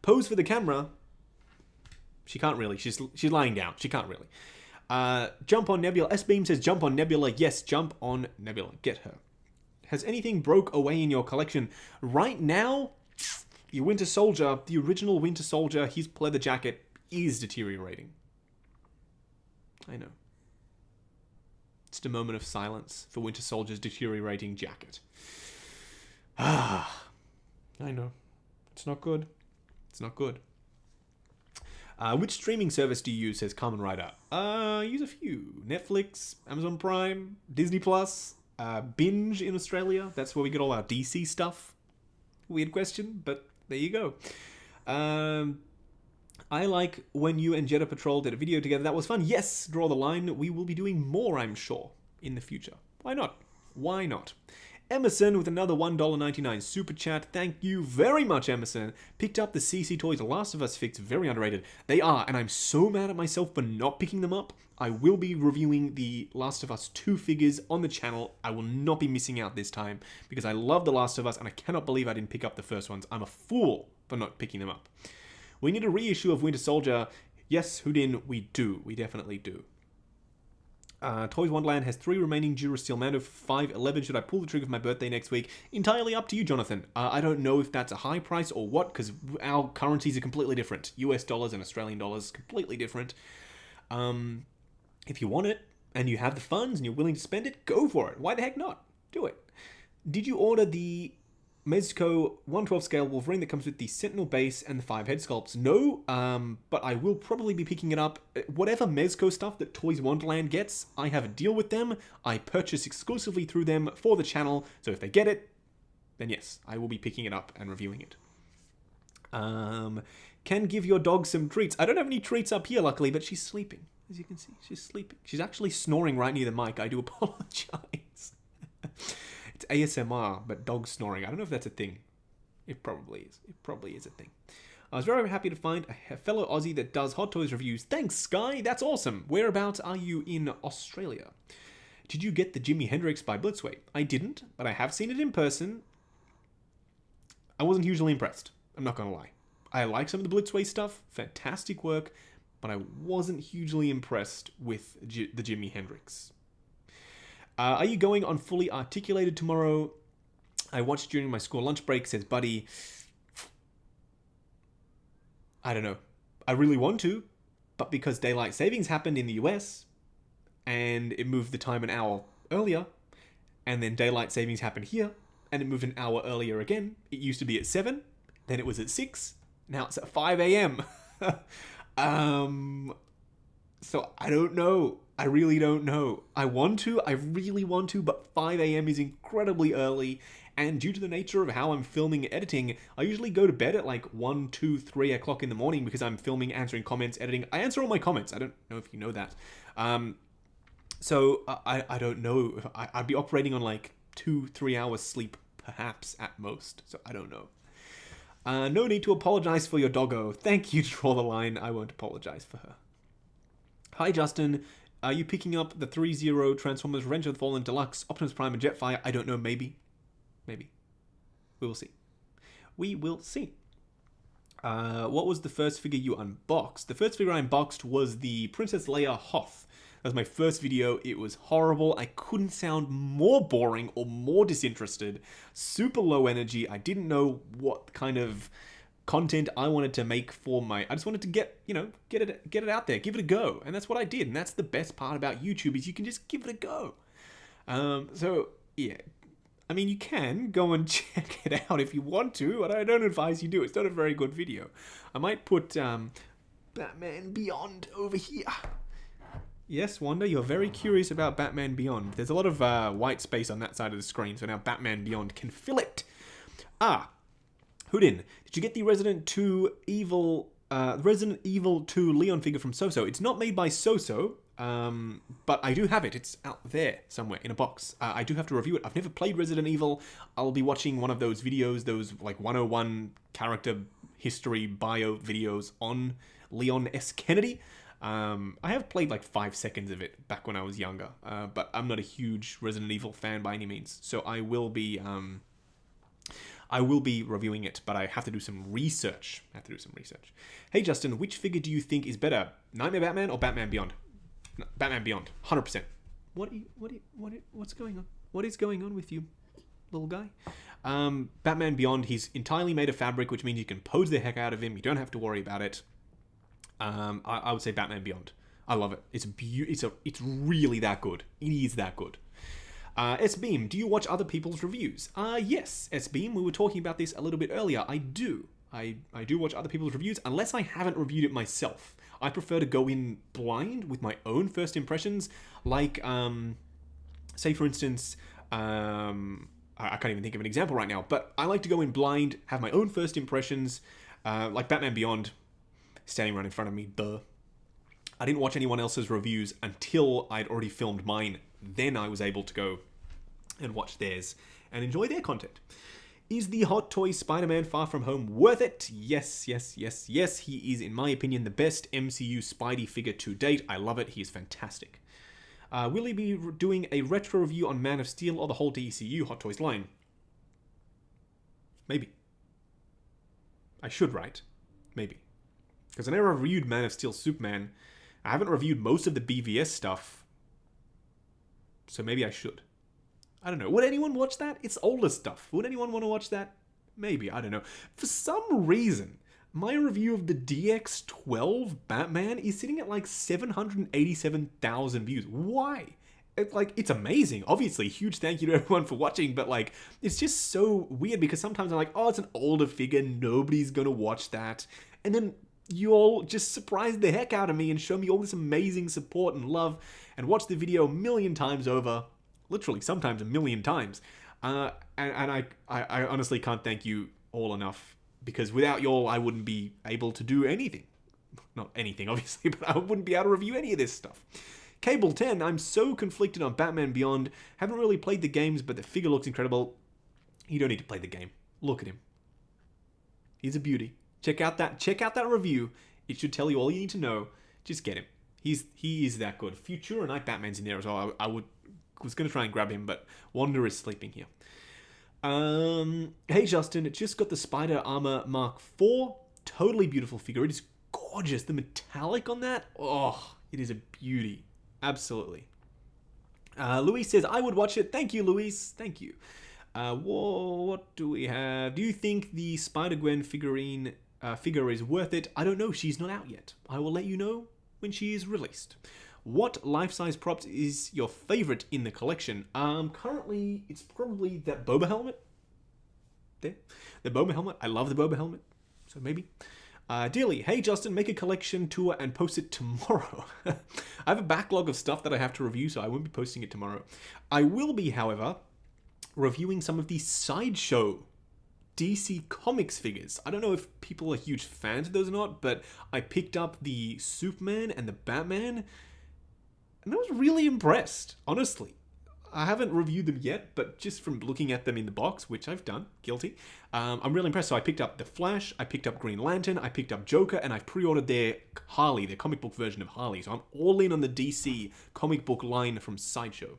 Pose for the camera. She can't really. She's lying down. She can't really. Jump on Nebula. S-Beam says jump on Nebula. Yes, jump on Nebula. Get her. Has anything broke away in your collection? Right now, the Winter Soldier, the original Winter Soldier, his pleather jacket is deteriorating. I know. Just a moment of silence for Winter Soldier's deteriorating jacket. I know. It's not good. It's not good. Which streaming service do you use, says Carmen Rider? I use a few. Netflix, Amazon Prime, Disney Plus, Binge in Australia. That's where we get all our DC stuff. Weird question, but there you go. I like when you and Jedi Patrol did a video together. That was fun. Yes, draw the line. We will be doing more, I'm sure, in the future. Why not? Why not? Emerson with another $1.99 super chat. Thank you very much, Emerson. Picked up the CC Toys Last of Us fix. Very underrated. They are, and I'm so mad at myself for not picking them up. I will be reviewing the Last of Us 2 figures on the channel. I will not be missing out this time because I love The Last of Us and I cannot believe I didn't pick up the first ones. I'm a fool for not picking them up. We need a reissue of Winter Soldier. Yes, Houdin, we do. We definitely do. Toys Wonderland has 3 remaining Durasteel Mando for $5.11. Should I pull the trigger for my birthday next week? Entirely up to you, Jonathan. I don't know if that's a high price or what, because our currencies are completely different. US dollars and Australian dollars, completely different. If you want it, and you have the funds, and you're willing to spend it, go for it. Why the heck not? Do it. Did you order the Mezco 112 scale Wolverine that comes with the Sentinel base and the 5 head sculpts? No, but I will probably be picking it up. Whatever Mezco stuff that Toys Wonderland gets, I have a deal with them. I purchase exclusively through them for the channel, so if they get it, then yes, I will be picking it up and reviewing it. Can give your dog some treats. I don't have any treats up here, luckily, but she's sleeping. As you can see, she's sleeping. She's actually snoring right near the mic. I do apologize. It's ASMR, but dog snoring. I don't know if that's a thing. It probably is. It probably is a thing. I was very happy to find a fellow Aussie that does Hot Toys reviews. Thanks, Sky. That's awesome. Whereabouts are you in Australia? Did you get the Jimi Hendrix by Blitzway? I didn't, but I have seen it in person. I wasn't hugely impressed. I'm not going to lie. I like some of the Blitzway stuff. Fantastic work. But I wasn't hugely impressed with the Jimi Hendrix. Are you going on Fully Articulated tomorrow? I watched during my school lunch break, says Buddy. I don't know. I really want to, but because daylight savings happened in the US, and it moved the time an hour earlier, and then daylight savings happened here, and it moved an hour earlier again. It used to be at 7, then it was at 6, now it's at 5 a.m. So I don't know. I really don't know. I really want to, but 5 a.m. is incredibly early, and due to the nature of how I'm filming and editing, I usually go to bed at like 1, 2, 3 o'clock in the morning because I'm filming, answering comments, editing. I answer all my comments. I don't know if you know that. So I don't know. I'd be operating on like 2-3 hours sleep, perhaps, at most. So I don't know. No need to apologize for your doggo. Thank you, Draw the Line. I won't apologize for her. Hi, Justin. Are you picking up the 3-0 Transformers Revenge of the Fallen Deluxe, Optimus Prime and Jetfire? I don't know, maybe. Maybe. We will see. We will see. What was the first figure you unboxed? The first figure I unboxed was the Princess Leia Hoth. That was my first video. It was horrible. I couldn't sound more boring or more disinterested. Super low energy. I didn't know what kind of content I wanted to make for my... I just wanted to get it out there, give it a go. And that's what I did. And that's the best part about YouTube, is you can just give it a go. So, yeah. I mean, you can go and check it out if you want to, but I don't advise you do. It's not a very good video. I might put Batman Beyond over here. Yes, Wanda, you're very curious about Batman Beyond. There's a lot of white space on that side of the screen, so now Batman Beyond can fill it. Houdin, did you get the Resident Evil 2 Leon figure from Soso? It's not made by Soso, but I do have it. It's out there somewhere in a box. I do have to review it. I've never played Resident Evil. I'll be watching one of those videos, those like 101 character history bio videos on Leon S. Kennedy. I have played like 5 seconds of it back when I was younger, but I'm not a huge Resident Evil fan by any means. So I will be reviewing it, but I have to do some research. Hey Justin, which figure do you think is better, Nightmare Batman or Batman Beyond? No, Batman Beyond, 100%. What's going on? What is going on with you, little guy? Batman Beyond, he's entirely made of fabric, which means you can pose the heck out of him. You don't have to worry about it. I would say Batman Beyond. I love it. It's really that good. It is that good. S-Beam, do you watch other people's reviews? Yes, S-Beam, we were talking about this a little bit earlier. I do. I do watch other people's reviews, unless I haven't reviewed it myself. I prefer to go in blind with my own first impressions, like, say for instance, I can't even think of an example right now, but I like to go in blind, have my own first impressions, like Batman Beyond, standing right in front of me, duh. I didn't watch anyone else's reviews until I'd already filmed mine. Then I was able to go and watch theirs and enjoy their content. Is the Hot Toys Spider-Man Far From Home worth it? Yes. He is, in my opinion, the best MCU Spidey figure to date. I love it. He is fantastic. Will he be doing a retro review on Man of Steel or the whole DCU Hot Toys line? Maybe. I should, right? Maybe. Because I never reviewed Man of Steel Superman. I haven't reviewed most of the BVS stuff. So maybe I should. I don't know. Would anyone watch that? It's older stuff. Would anyone want to watch that? Maybe. I don't know. For some reason, my review of the DX12 Batman is sitting at like 787,000 views. Why? It's amazing. Obviously, huge thank you to everyone for watching, but like, it's just so weird because sometimes I'm like, oh, it's an older figure. Nobody's going to watch that. And then you all just surprise the heck out of me and show me all this amazing support and love and watch the video a million times over. Literally, sometimes a million times. And I honestly can't thank you all enough, because without y'all, I wouldn't be able to do anything. Not anything, obviously, but I wouldn't be able to review any of this stuff. Cable 10, I'm so conflicted on Batman Beyond. Haven't really played the games, but the figure looks incredible. You don't need to play the game. Look at him. He's a beauty. Check out that review. It should tell you all you need to know. Just get him. He is that good. Future Night Batman's in there as well. I was going to try and grab him, but Wanda is sleeping here. Hey Justin, it just got the Spider Armor Mark IV. Totally beautiful figure. It is gorgeous. The metallic on that, oh, it is a beauty. Absolutely. Luis says, I would watch it. Thank you, Luis. Thank you. What do we have? Do you think the Spider-Gwen figure is worth it? I don't know. She's not out yet. I will let you know when she is released. What life-size props is your favorite in the collection? Currently, it's probably that Boba helmet. There. The Boba helmet. I love the Boba helmet. So maybe. Dearly, hey Justin, make a collection tour and post it tomorrow. I have a backlog of stuff that I have to review, so I won't be posting it tomorrow. I will be, however, reviewing some of the Sideshow DC Comics figures. I don't know if people are huge fans of those or not, but I picked up the Superman and the Batman, and I was really impressed, honestly. I haven't reviewed them yet, but just from looking at them in the box, which I've done, guilty, I'm really impressed. So I picked up The Flash, I picked up Green Lantern, I picked up Joker, and I've pre-ordered their Harley, their comic book version of Harley. So I'm all in on the DC comic book line from Sideshow.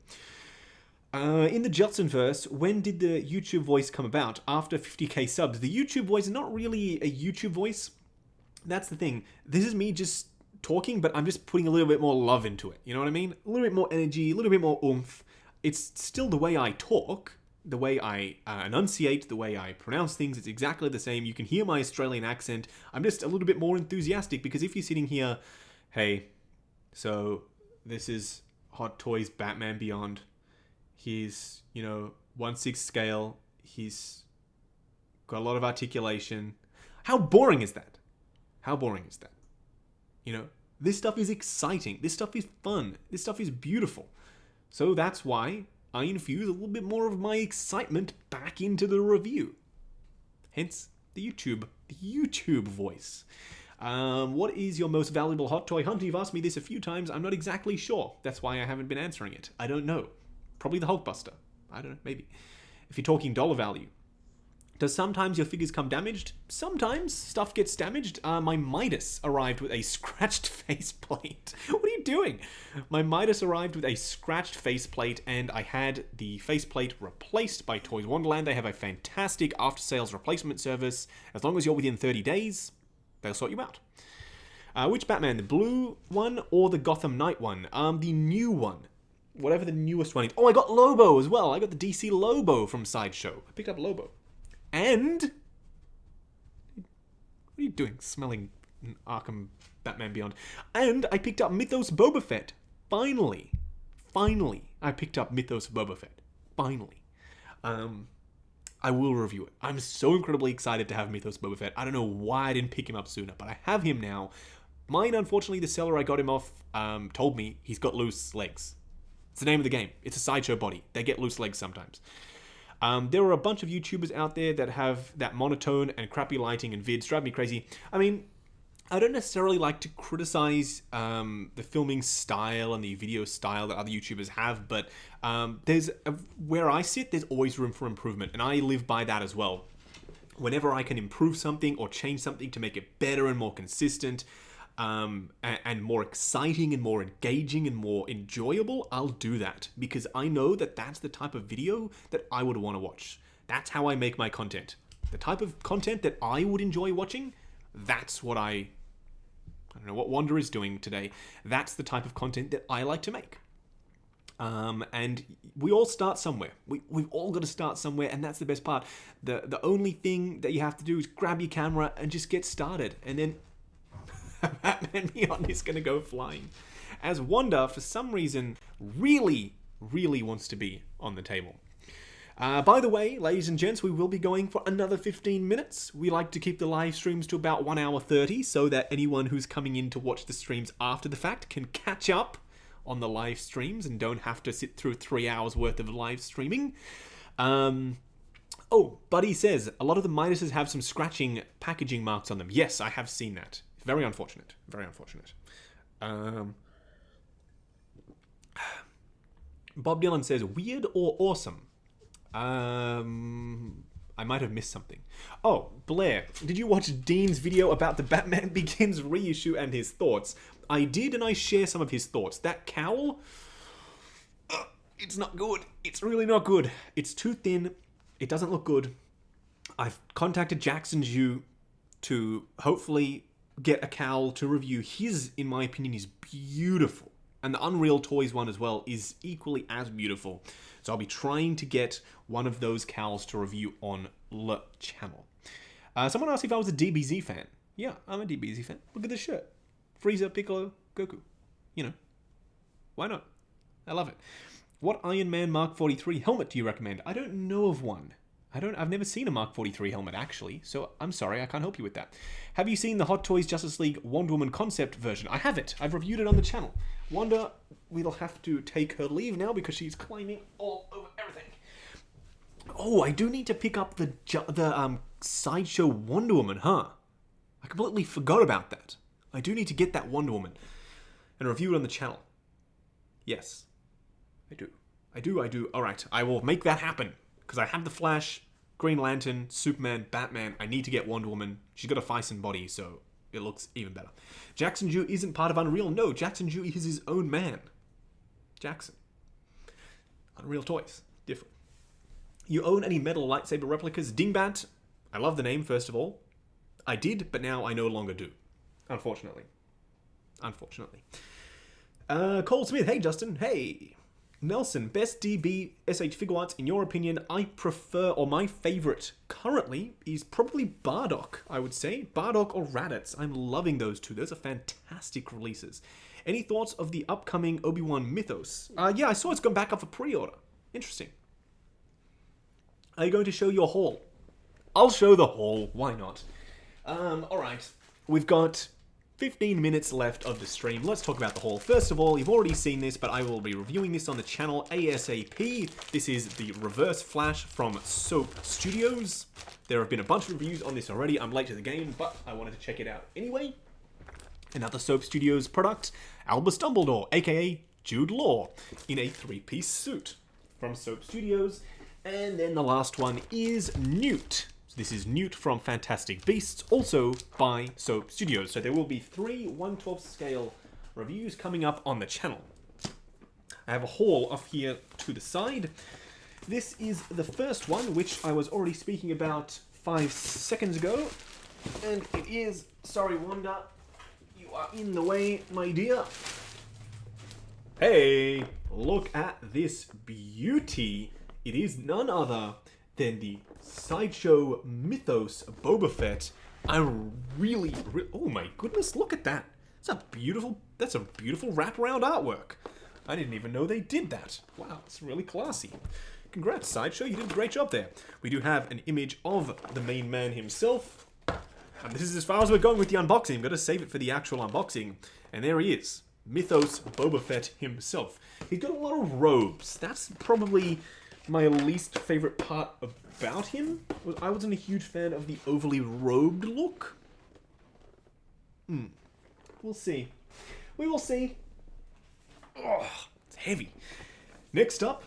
In the Judsonverse, when did the YouTube voice come about? After 50k subs. The YouTube voice is not really a YouTube voice. That's the thing. This is me just talking, but I'm just putting a little bit more love into it. You know what I mean? A little bit more energy, a little bit more oomph. It's still the way I talk, the way I enunciate, the way I pronounce things. It's exactly the same. You can hear my Australian accent. I'm just a little bit more enthusiastic because if you're sitting here, hey, so this is Hot Toys Batman Beyond. He's, 1/6 scale. He's got a lot of articulation. How boring is that? How boring is that? This stuff is exciting. This stuff is fun. This stuff is beautiful. So that's why I infuse a little bit more of my excitement back into the review. Hence the YouTube voice. What is your most valuable hot toy hunter? You've asked me this a few times. I'm not exactly sure. That's why I haven't been answering it. I don't know. Probably the Hulkbuster. I don't know, maybe. If you're talking dollar value. Does sometimes your figures come damaged? Sometimes stuff gets damaged. My Midas arrived with a scratched faceplate. What are you doing? My Midas arrived with a scratched faceplate, and I had the faceplate replaced by Toys Wonderland. They have a fantastic after-sales replacement service. As long as you're within 30 days, they'll sort you out. Which Batman? The blue one or the Gotham Knight one? The new one. Whatever the newest one is. Oh, I got Lobo as well. I got the DC Lobo from Sideshow. I picked up Lobo. And what are you doing? Smelling Arkham Batman Beyond. And I picked up Mythos Boba Fett. Finally, I picked up Mythos Boba Fett. Finally. I will review it. I'm so incredibly excited to have Mythos Boba Fett. I don't know why I didn't pick him up sooner, but I have him now. Mine, unfortunately, the seller I got him off told me he's got loose legs. It's the name of the game. It's a Sideshow body. They get loose legs sometimes. There are a bunch of YouTubers out there that have that monotone and crappy lighting and vids. Drive me crazy. I mean, I don't necessarily like to criticize the filming style and the video style that other YouTubers have, but where I sit, there's always room for improvement, and I live by that as well. Whenever I can improve something or change something to make it better and more consistent, and more exciting and more engaging and more enjoyable, I'll do that because I know that that's the type of video that I would want to watch. That's how I make my content. The type of content that I would enjoy watching, that's what I don't know what Wanda is doing today. That's the type of content that I like to make. And we all start somewhere. We've all got to start somewhere, and that's the best part. The only thing that you have to do is grab your camera and just get started, and then Batman Beyond is going to go flying. As Wanda, for some reason, really wants to be on the table. By the way, ladies and gents, we will be going for another 15 minutes. We like to keep the live streams to about 1 hour 30 so that anyone who's coming in to watch the streams after the fact can catch up on the live streams and don't have to sit through 3 hours worth of live streaming. Oh, Buddy says, a lot of the Midases have some scratching packaging marks on them. Yes, I have seen that. Very unfortunate. Very unfortunate. Bob Dylan says, weird or awesome? I might have missed something. Oh, Blair, did you watch Dean's video about the Batman Begins reissue and his thoughts? I did, and I share some of his thoughts. That cowl, it's not good. It's really not good. It's too thin. It doesn't look good. I've contacted Jackson Zhu to hopefully get a cowl to review. His, in my opinion, is beautiful. And the Unreal Toys one as well is equally as beautiful. So I'll be trying to get one of those cowls to review on the channel. Someone asked if I was a DBZ fan. Yeah, I'm a DBZ fan. Look at this shirt. Frieza, Piccolo, Goku. Why not? I love it. What Iron Man Mark 43 helmet do you recommend? I don't know of one. I've never seen a Mark 43 helmet, actually, so I'm sorry, I can't help you with that. Have you seen the Hot Toys Justice League Wonder Woman concept version? I have it. I've reviewed it on the channel. Wanda, we'll have to take her leave now because she's climbing all over everything. Oh, I do need to pick up the Sideshow Wonder Woman, huh? I completely forgot about that. I do need to get that Wonder Woman and review it on the channel. Yes, I do. I do. Alright, I will make that happen. Because I have the Flash, Green Lantern, Superman, Batman. I need to get Wonder Woman. She's got a Fison body, so it looks even better. Jackson Jew isn't part of Unreal. No, Jackson Jew is his own man. Jackson. Unreal Toys. Different. You own any metal lightsaber replicas? Dingbat. I love the name, first of all. I did, but now I no longer do. Unfortunately. Cole Smith. Hey, Justin. Hey. Nelson. Best DB SH figure arts, in your opinion? I prefer, or my favorite currently, is probably Bardock, I would say. Bardock or Raditz. I'm loving those two. Those are fantastic releases. Any thoughts of the upcoming Obi-Wan Mythos? Yeah, I saw it's gone back up for pre-order. Interesting. Are you going to show your haul? I'll show the haul. Why not? Alright. We've got 15 minutes left of the stream. Let's talk about the haul. First of all, you've already seen this, but I will be reviewing this on the channel ASAP. This is the Reverse Flash from Soap Studios. There have been a bunch of reviews on this already. I'm late to the game, but I wanted to check it out anyway. Another Soap Studios product, Albus Dumbledore, aka Jude Law, in a 3-piece suit from Soap Studios. And then the last one is Newt. So this is Newt from Fantastic Beasts, also by Soap Studios. So there will be 3 1/12 scale reviews coming up on the channel. I have a haul off here to the side. This is the first one, which I was already speaking about 5 seconds ago. And it is, sorry Wanda, you are in the way, my dear. Hey, look at this beauty. It is none other than the Sideshow Mythos Boba Fett. I'm really, oh my goodness, look at that. That's a beautiful wraparound artwork. I didn't even know they did that. Wow, it's really classy. Congrats, Sideshow, you did a great job there. We do have an image of the main man himself. And this is as far as we're going with the unboxing. I'm going to save it for the actual unboxing. And there he is, Mythos Boba Fett himself. He's got a lot of robes. That's probably my least favorite part about him. I wasn't a huge fan of the overly robed look. We'll see. We will see. Oh, it's heavy. Next up,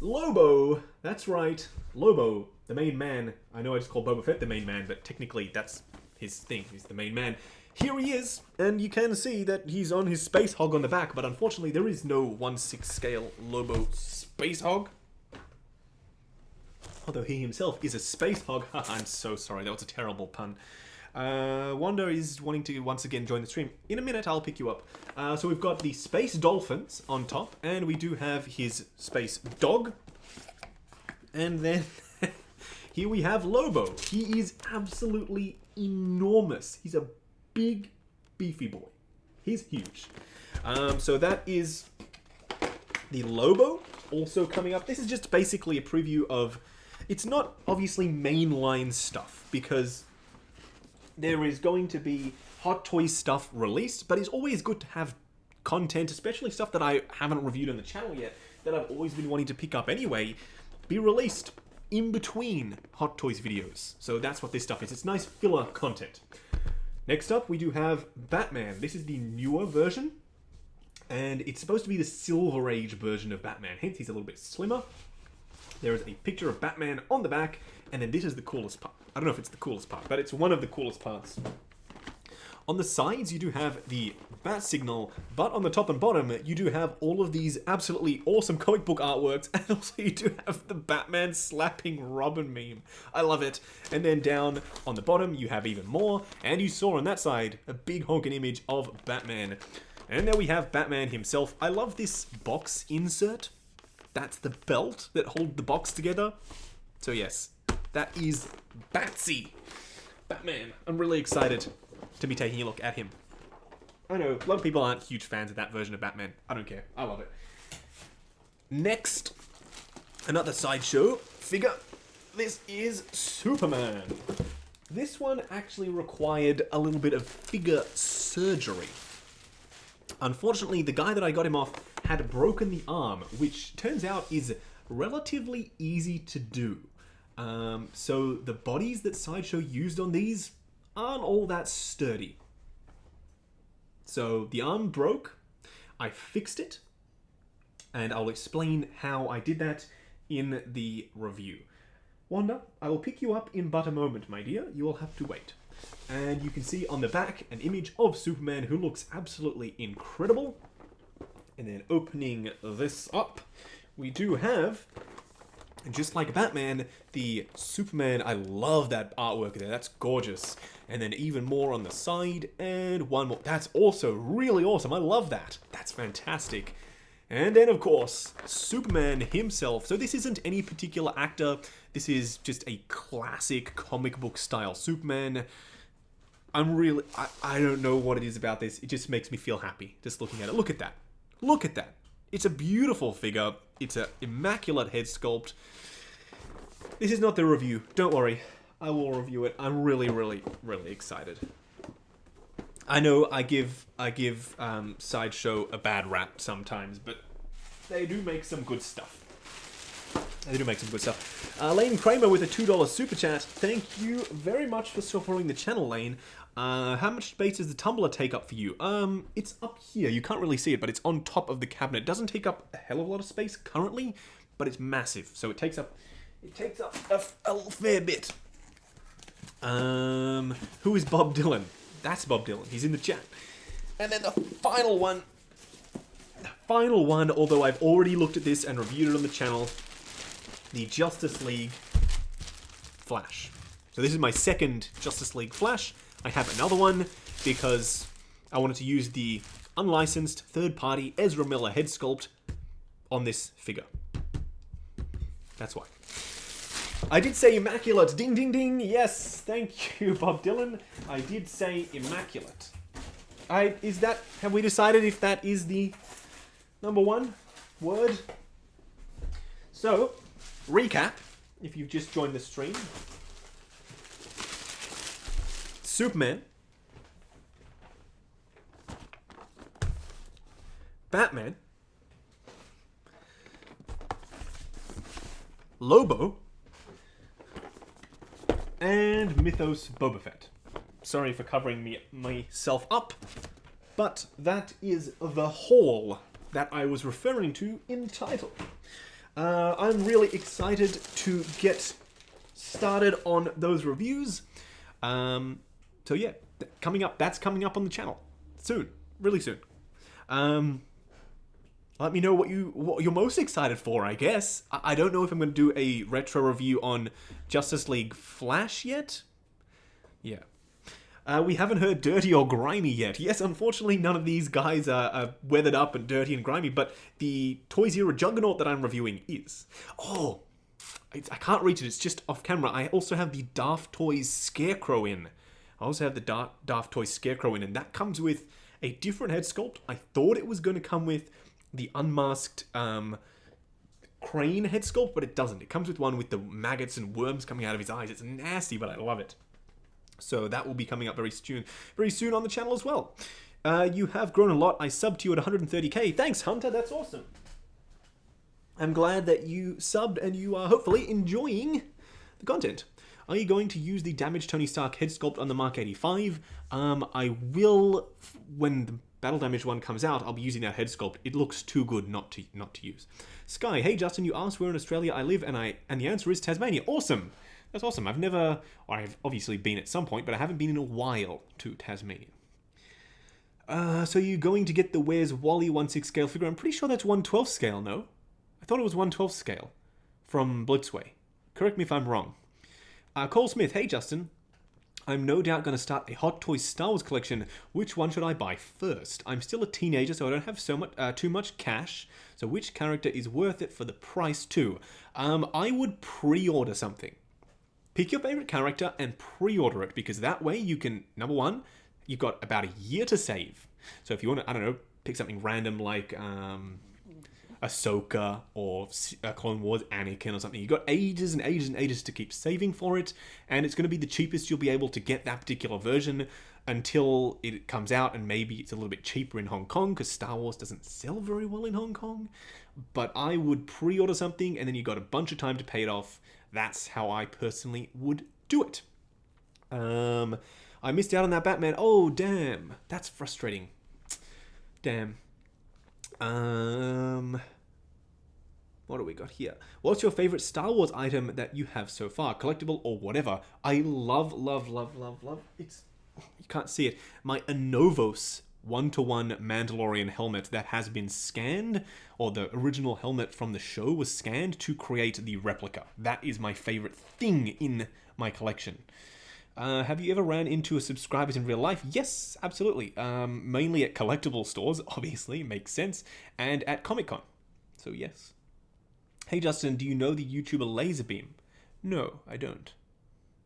Lobo. That's right, Lobo, the main man. I know I just called Boba Fett the main man, but technically that's his thing. He's the main man. Here he is, and you can see that he's on his space hog on the back, but unfortunately there is no 1/6 scale Lobo space hog. Although he himself is a space hog. I'm so sorry, that was a terrible pun. Wanda is wanting to once again join the stream. In a minute, I'll pick you up. So we've got the space dolphins on top, and we do have his space dog. And then here we have Lobo. He is absolutely enormous. He's a big, beefy boy. He's huge. So that is the Lobo also coming up. This is just basically a preview of... It's not obviously mainline stuff, because there is going to be Hot Toys stuff released, but it's always good to have content, especially stuff that I haven't reviewed on the channel yet, that I've always been wanting to pick up anyway, be released in between Hot Toys videos. So that's what this stuff is. It's nice filler content. Next up, we do have Batman. This is the newer version, and it's supposed to be the Silver Age version of Batman, hence he's a little bit slimmer. There is a picture of Batman on the back, and then this is the coolest part. I don't know if it's the coolest part, but it's one of the coolest parts. On the sides, you do have the bat signal, but on the top and bottom, you do have all of these absolutely awesome comic book artworks, and also you do have the Batman slapping Robin meme. I love it. And then down on the bottom, you have even more, and you saw on that side a big honking image of Batman. And there we have Batman himself. I love this box insert. That's the belt that holds the box together. So yes, that is Batsy. Batman. I'm really excited to be taking a look at him. I know, a lot of people aren't huge fans of that version of Batman. I don't care. I love it. Next, another Sideshow figure. This is Superman. This one actually required a little bit of figure surgery. Unfortunately, the guy that I got him off had broken the arm, which turns out is relatively easy to do. So the bodies that Sideshow used on these aren't all that sturdy. So the arm broke, I fixed it, and I'll explain how I did that in the review. Wanda, I will pick you up in but a moment, my dear. You will have to wait. And you can see on the back an image of Superman who looks absolutely incredible. And then opening this up, we do have, just like Batman, the Superman. I love that artwork there. That's gorgeous. And then even more on the side, and one more. That's also really awesome. I love that. That's fantastic. And then, of course, Superman himself. So this isn't any particular actor. This is just a classic comic book style Superman. I don't know what it is about this. It just makes me feel happy just looking at it. Look at that. Look at that. It's a beautiful figure. It's an immaculate head sculpt. This is not the review. Don't worry. I will review it. I'm really, really, really excited. I know I give Sideshow a bad rap sometimes, but they do make some good stuff. Lane Kramer with a $2 super chat. Thank you very much for supporting the channel, Lane. How much space does the tumbler take up for you? It's up here. You can't really see it, but it's on top of the cabinet. It doesn't take up a hell of a lot of space currently, but it's massive, so it takes up a fair bit. Who is Bob Dylan? That's Bob Dylan. He's in the chat. And then the final one, although I've already looked at this and reviewed it on the channel, the Justice League Flash. So this is my second Justice League Flash. I have another one because I wanted to use the unlicensed third-party Ezra Miller head sculpt on this figure. That's why. I did say immaculate. Ding, ding, ding. Yes, thank you, Bob Dylan. I did say immaculate. Have we decided if that is the number one word? So, recap, if you've just joined the stream. Superman. Batman. Lobo. And Mythos Boba Fett. Sorry for covering myself up, but that is the haul that I was referring to in title. I'm really excited to get started on those reviews. So yeah, that's coming up on the channel soon, really soon. Let me know what you're most excited for, I guess. I don't know if I'm going to do a retro review on Justice League Flash yet. Yeah. We haven't heard Dirty or Grimy yet. Yes, unfortunately, none of these guys are weathered up and dirty and grimy, but the Toys Era Juggernaut that I'm reviewing is. Oh, I can't reach it. It's just off camera. I also have the Daft Toys Scarecrow in. And that comes with a different head sculpt. I thought it was going to come with the unmasked crane head sculpt, but it doesn't. It comes with one with the maggots and worms coming out of his eyes. It's nasty, but I love it. So that will be coming up very soon on the channel as well. You have grown a lot. I subbed to you at 130k. Thanks, Hunter. That's awesome. I'm glad that you subbed and you are hopefully enjoying the content. Are you going to use the damaged Tony Stark head sculpt on the Mark 85? I will, when the Battle Damage one comes out, I'll be using that head sculpt. It looks too good not to use. Sky, hey Justin, you asked where in Australia I live, and the answer is Tasmania. Awesome. That's awesome. I've obviously been at some point, but I haven't been in a while to Tasmania. So you're going to get the Where's Wally 1/6 scale figure? I'm pretty sure that's 1/12 scale, no? I thought it was 1/12 scale from Blitzway. Correct me if I'm wrong. Cole Smith, hey Justin. I'm no doubt going to start a Hot Toys Star Wars collection. Which one should I buy first? I'm still a teenager, so I don't have too much cash. So which character is worth it for the price too? I would pre-order something. Pick your favorite character and pre-order it, because that way you can, number one, you've got about a year to save. So if you want to, I don't know, pick something random like Ahsoka or Clone Wars Anakin or something, you've got ages and ages and ages to keep saving for it, and it's going to be the cheapest you'll be able to get that particular version until it comes out, and maybe it's a little bit cheaper in Hong Kong because Star Wars doesn't sell very well in Hong Kong. But I would pre-order something, and then you've got a bunch of time to pay it off. That's how I personally would do it. I missed out on that Batman. Oh, damn. That's frustrating. Damn. What do we got here? What's your favorite Star Wars item that you have so far? Collectible or whatever. I love. It's, you can't see it. My Anovos 1-to-1 Mandalorian helmet that has been scanned, or the original helmet from the show was scanned to create the replica. That is my favorite thing in my collection. Have you ever ran into subscribers in real life? Yes, absolutely. Mainly at collectible stores, obviously, makes sense, and at Comic-Con. So yes. Hey Justin, do you know the YouTuber Laserbeam? No, I don't.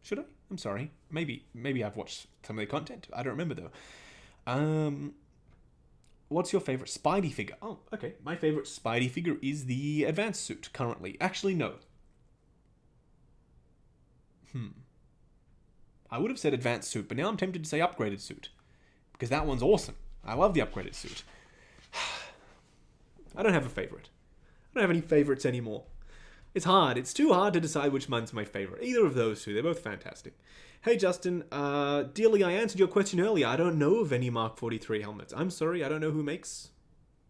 Should I? I'm sorry. Maybe I've watched some of their content. I don't remember though. What's your favorite Spidey figure? Oh, okay. My favorite Spidey figure is the advanced suit currently. Actually, no. I would have said advanced suit, but now I'm tempted to say upgraded suit. Because that one's awesome. I love the upgraded suit. I don't have a favorite. I don't have any favorites anymore. It's hard. It's too hard to decide which one's my favorite. Either of those two. They're both fantastic. Hey, Justin. Dearly, I answered your question earlier. I don't know of any Mark 43 helmets. I'm sorry. I don't know who makes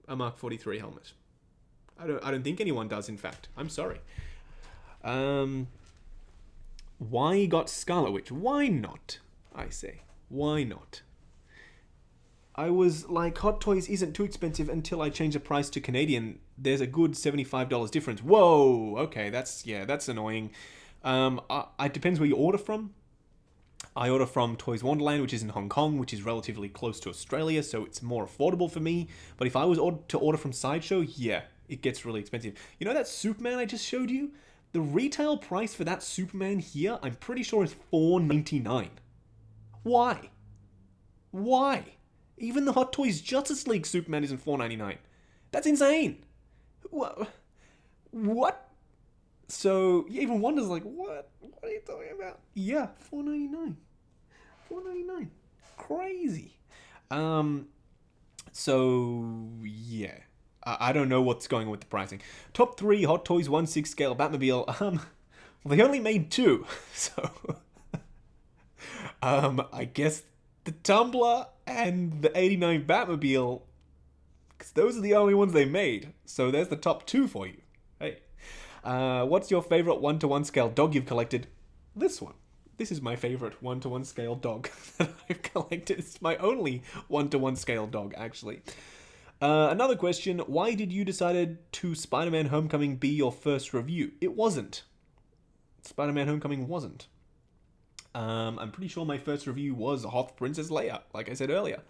a Mark 43 helmet. I don't think anyone does, in fact. I'm sorry. Why got Scarlet Witch? Why not? I say. Why not? I was like, Hot Toys isn't too expensive until I change the price to Canadian. There's a good $75 difference. Whoa, okay, that's annoying. It depends where you order from. I order from Toys Wonderland, which is in Hong Kong, which is relatively close to Australia, so it's more affordable for me. But if I was to order from Sideshow, yeah, it gets really expensive. You know that Superman I just showed you? The retail price for that Superman here, I'm pretty sure is $4.99. Why? Why? Even the Hot Toys Justice League Superman isn't $4.99. That's insane. What? So, even Wonder's like, what? What are you talking about? Yeah, $4.99. $4.99. Crazy. So, yeah. I don't know what's going on with the pricing. Top 3 Hot Toys 1/6 scale Batmobile. Well, they only made 2. So, I guess the Tumbler and the 89 Batmobile, because those are the only ones they made. So there's the top 2 for you. Hey. What's your favorite 1-to-1 scale dog you've collected? This one. This is my favorite 1-to-1 scale dog that I've collected. It's my only 1-to-1 scale dog, actually. Another question. Why did you decide to Spider-Man Homecoming be your first review? It wasn't. Spider-Man Homecoming wasn't. I'm pretty sure my first review was Hoth Princess Leia, like I said earlier.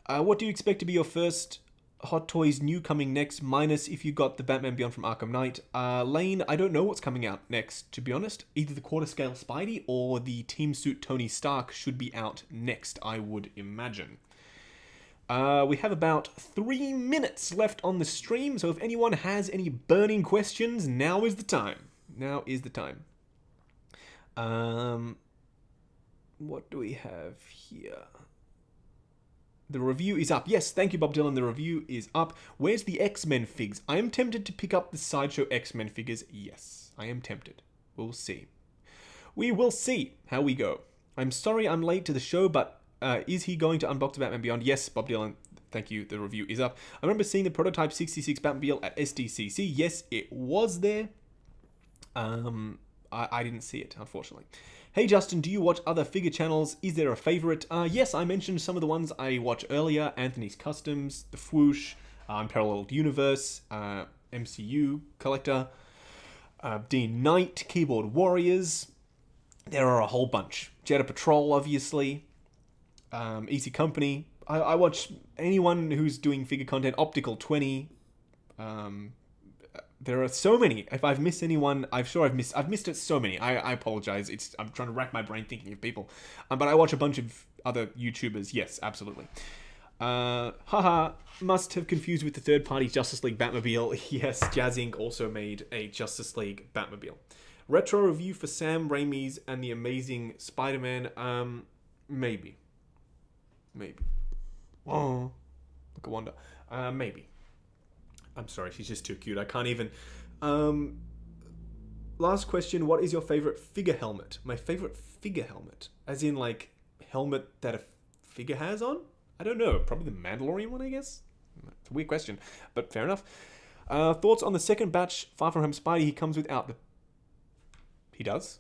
What do you expect to be your first Hot Toys new coming next, minus if you got the Batman Beyond from Arkham Knight? Lane, I don't know what's coming out next, to be honest. Either the quarter scale Spidey or the Team Suit Tony Stark should be out next, I would imagine. We have about 3 minutes left on the stream, so if anyone has any burning questions, now is the time. Now is the time. What do we have here? The review is up. Yes, thank you, Bob Dylan. The review is up. Where's the X-Men figs? I am tempted to pick up the Sideshow X-Men figures. Yes, I am tempted. We'll see. We will see how we go. I'm sorry I'm late to the show, but is he going to unbox the Batman Beyond? Yes, Bob Dylan. Thank you. The review is up. I remember seeing the prototype 66 Batmobile at SDCC. Yes, it was there. I didn't see it, unfortunately. Hey Justin, do you watch other figure channels? Is there a favorite? Yes, I mentioned some of the ones I watch earlier. Anthony's Customs, The Fwoosh, Unparalleled Universe, MCU Collector, Dean Knight, Keyboard Warriors. There are a whole bunch. Jetta Patrol, obviously. Easy Company. I watch anyone who's doing figure content. Optical 20. There are so many. If I've missed anyone, I've missed it so many. I apologize. I'm trying to rack my brain thinking of people. But I watch a bunch of other YouTubers. Yes, absolutely. Haha, must have confused with the third-party Justice League Batmobile. Yes, Jazz Inc. also made a Justice League Batmobile. Retro review for Sam Raimi's and the Amazing Spider-Man. Maybe. Oh, look at Wanda. Maybe. I'm sorry, she's just too cute. I can't even. Last question. What is your favorite figure helmet? My favorite figure helmet? As in, like, helmet that a figure has on? I don't know. Probably the Mandalorian one, I guess? It's a weird question, but fair enough. Thoughts on the second batch Far From Home Spidey? He comes without the... He does?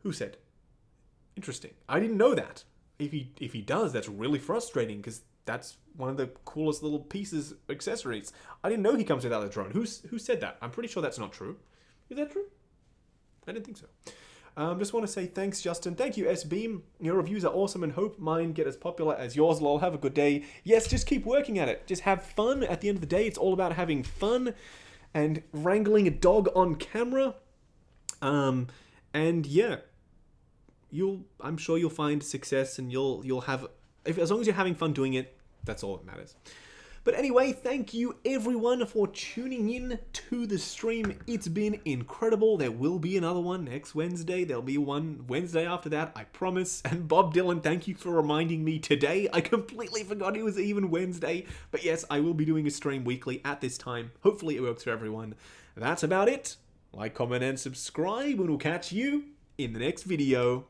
Who said? Interesting. I didn't know that. If he does, that's really frustrating, because that's one of the coolest little pieces, accessories. I didn't know he comes without the drone. Who said that? I'm pretty sure that's not true. Is that true? I didn't think so. Just want to say thanks, Justin. Thank you, S-Beam. Your reviews are awesome and hope mine get as popular as yours, lol. Have a good day. Yes, just keep working at it. Just have fun. At the end of the day, it's all about having fun and wrangling a dog on camera. And yeah, I'm sure you'll find success, and you'll have, as long as you're having fun doing it, that's all that matters. But anyway, thank you everyone for tuning in to the stream. It's been incredible. There will be another one next Wednesday. There'll be one Wednesday after that, I promise. And Bob Dylan, thank you for reminding me today. I completely forgot it was even Wednesday. But yes, I will be doing a stream weekly at this time. Hopefully it works for everyone. That's about it. Like, comment, and subscribe, and we'll catch you in the next video.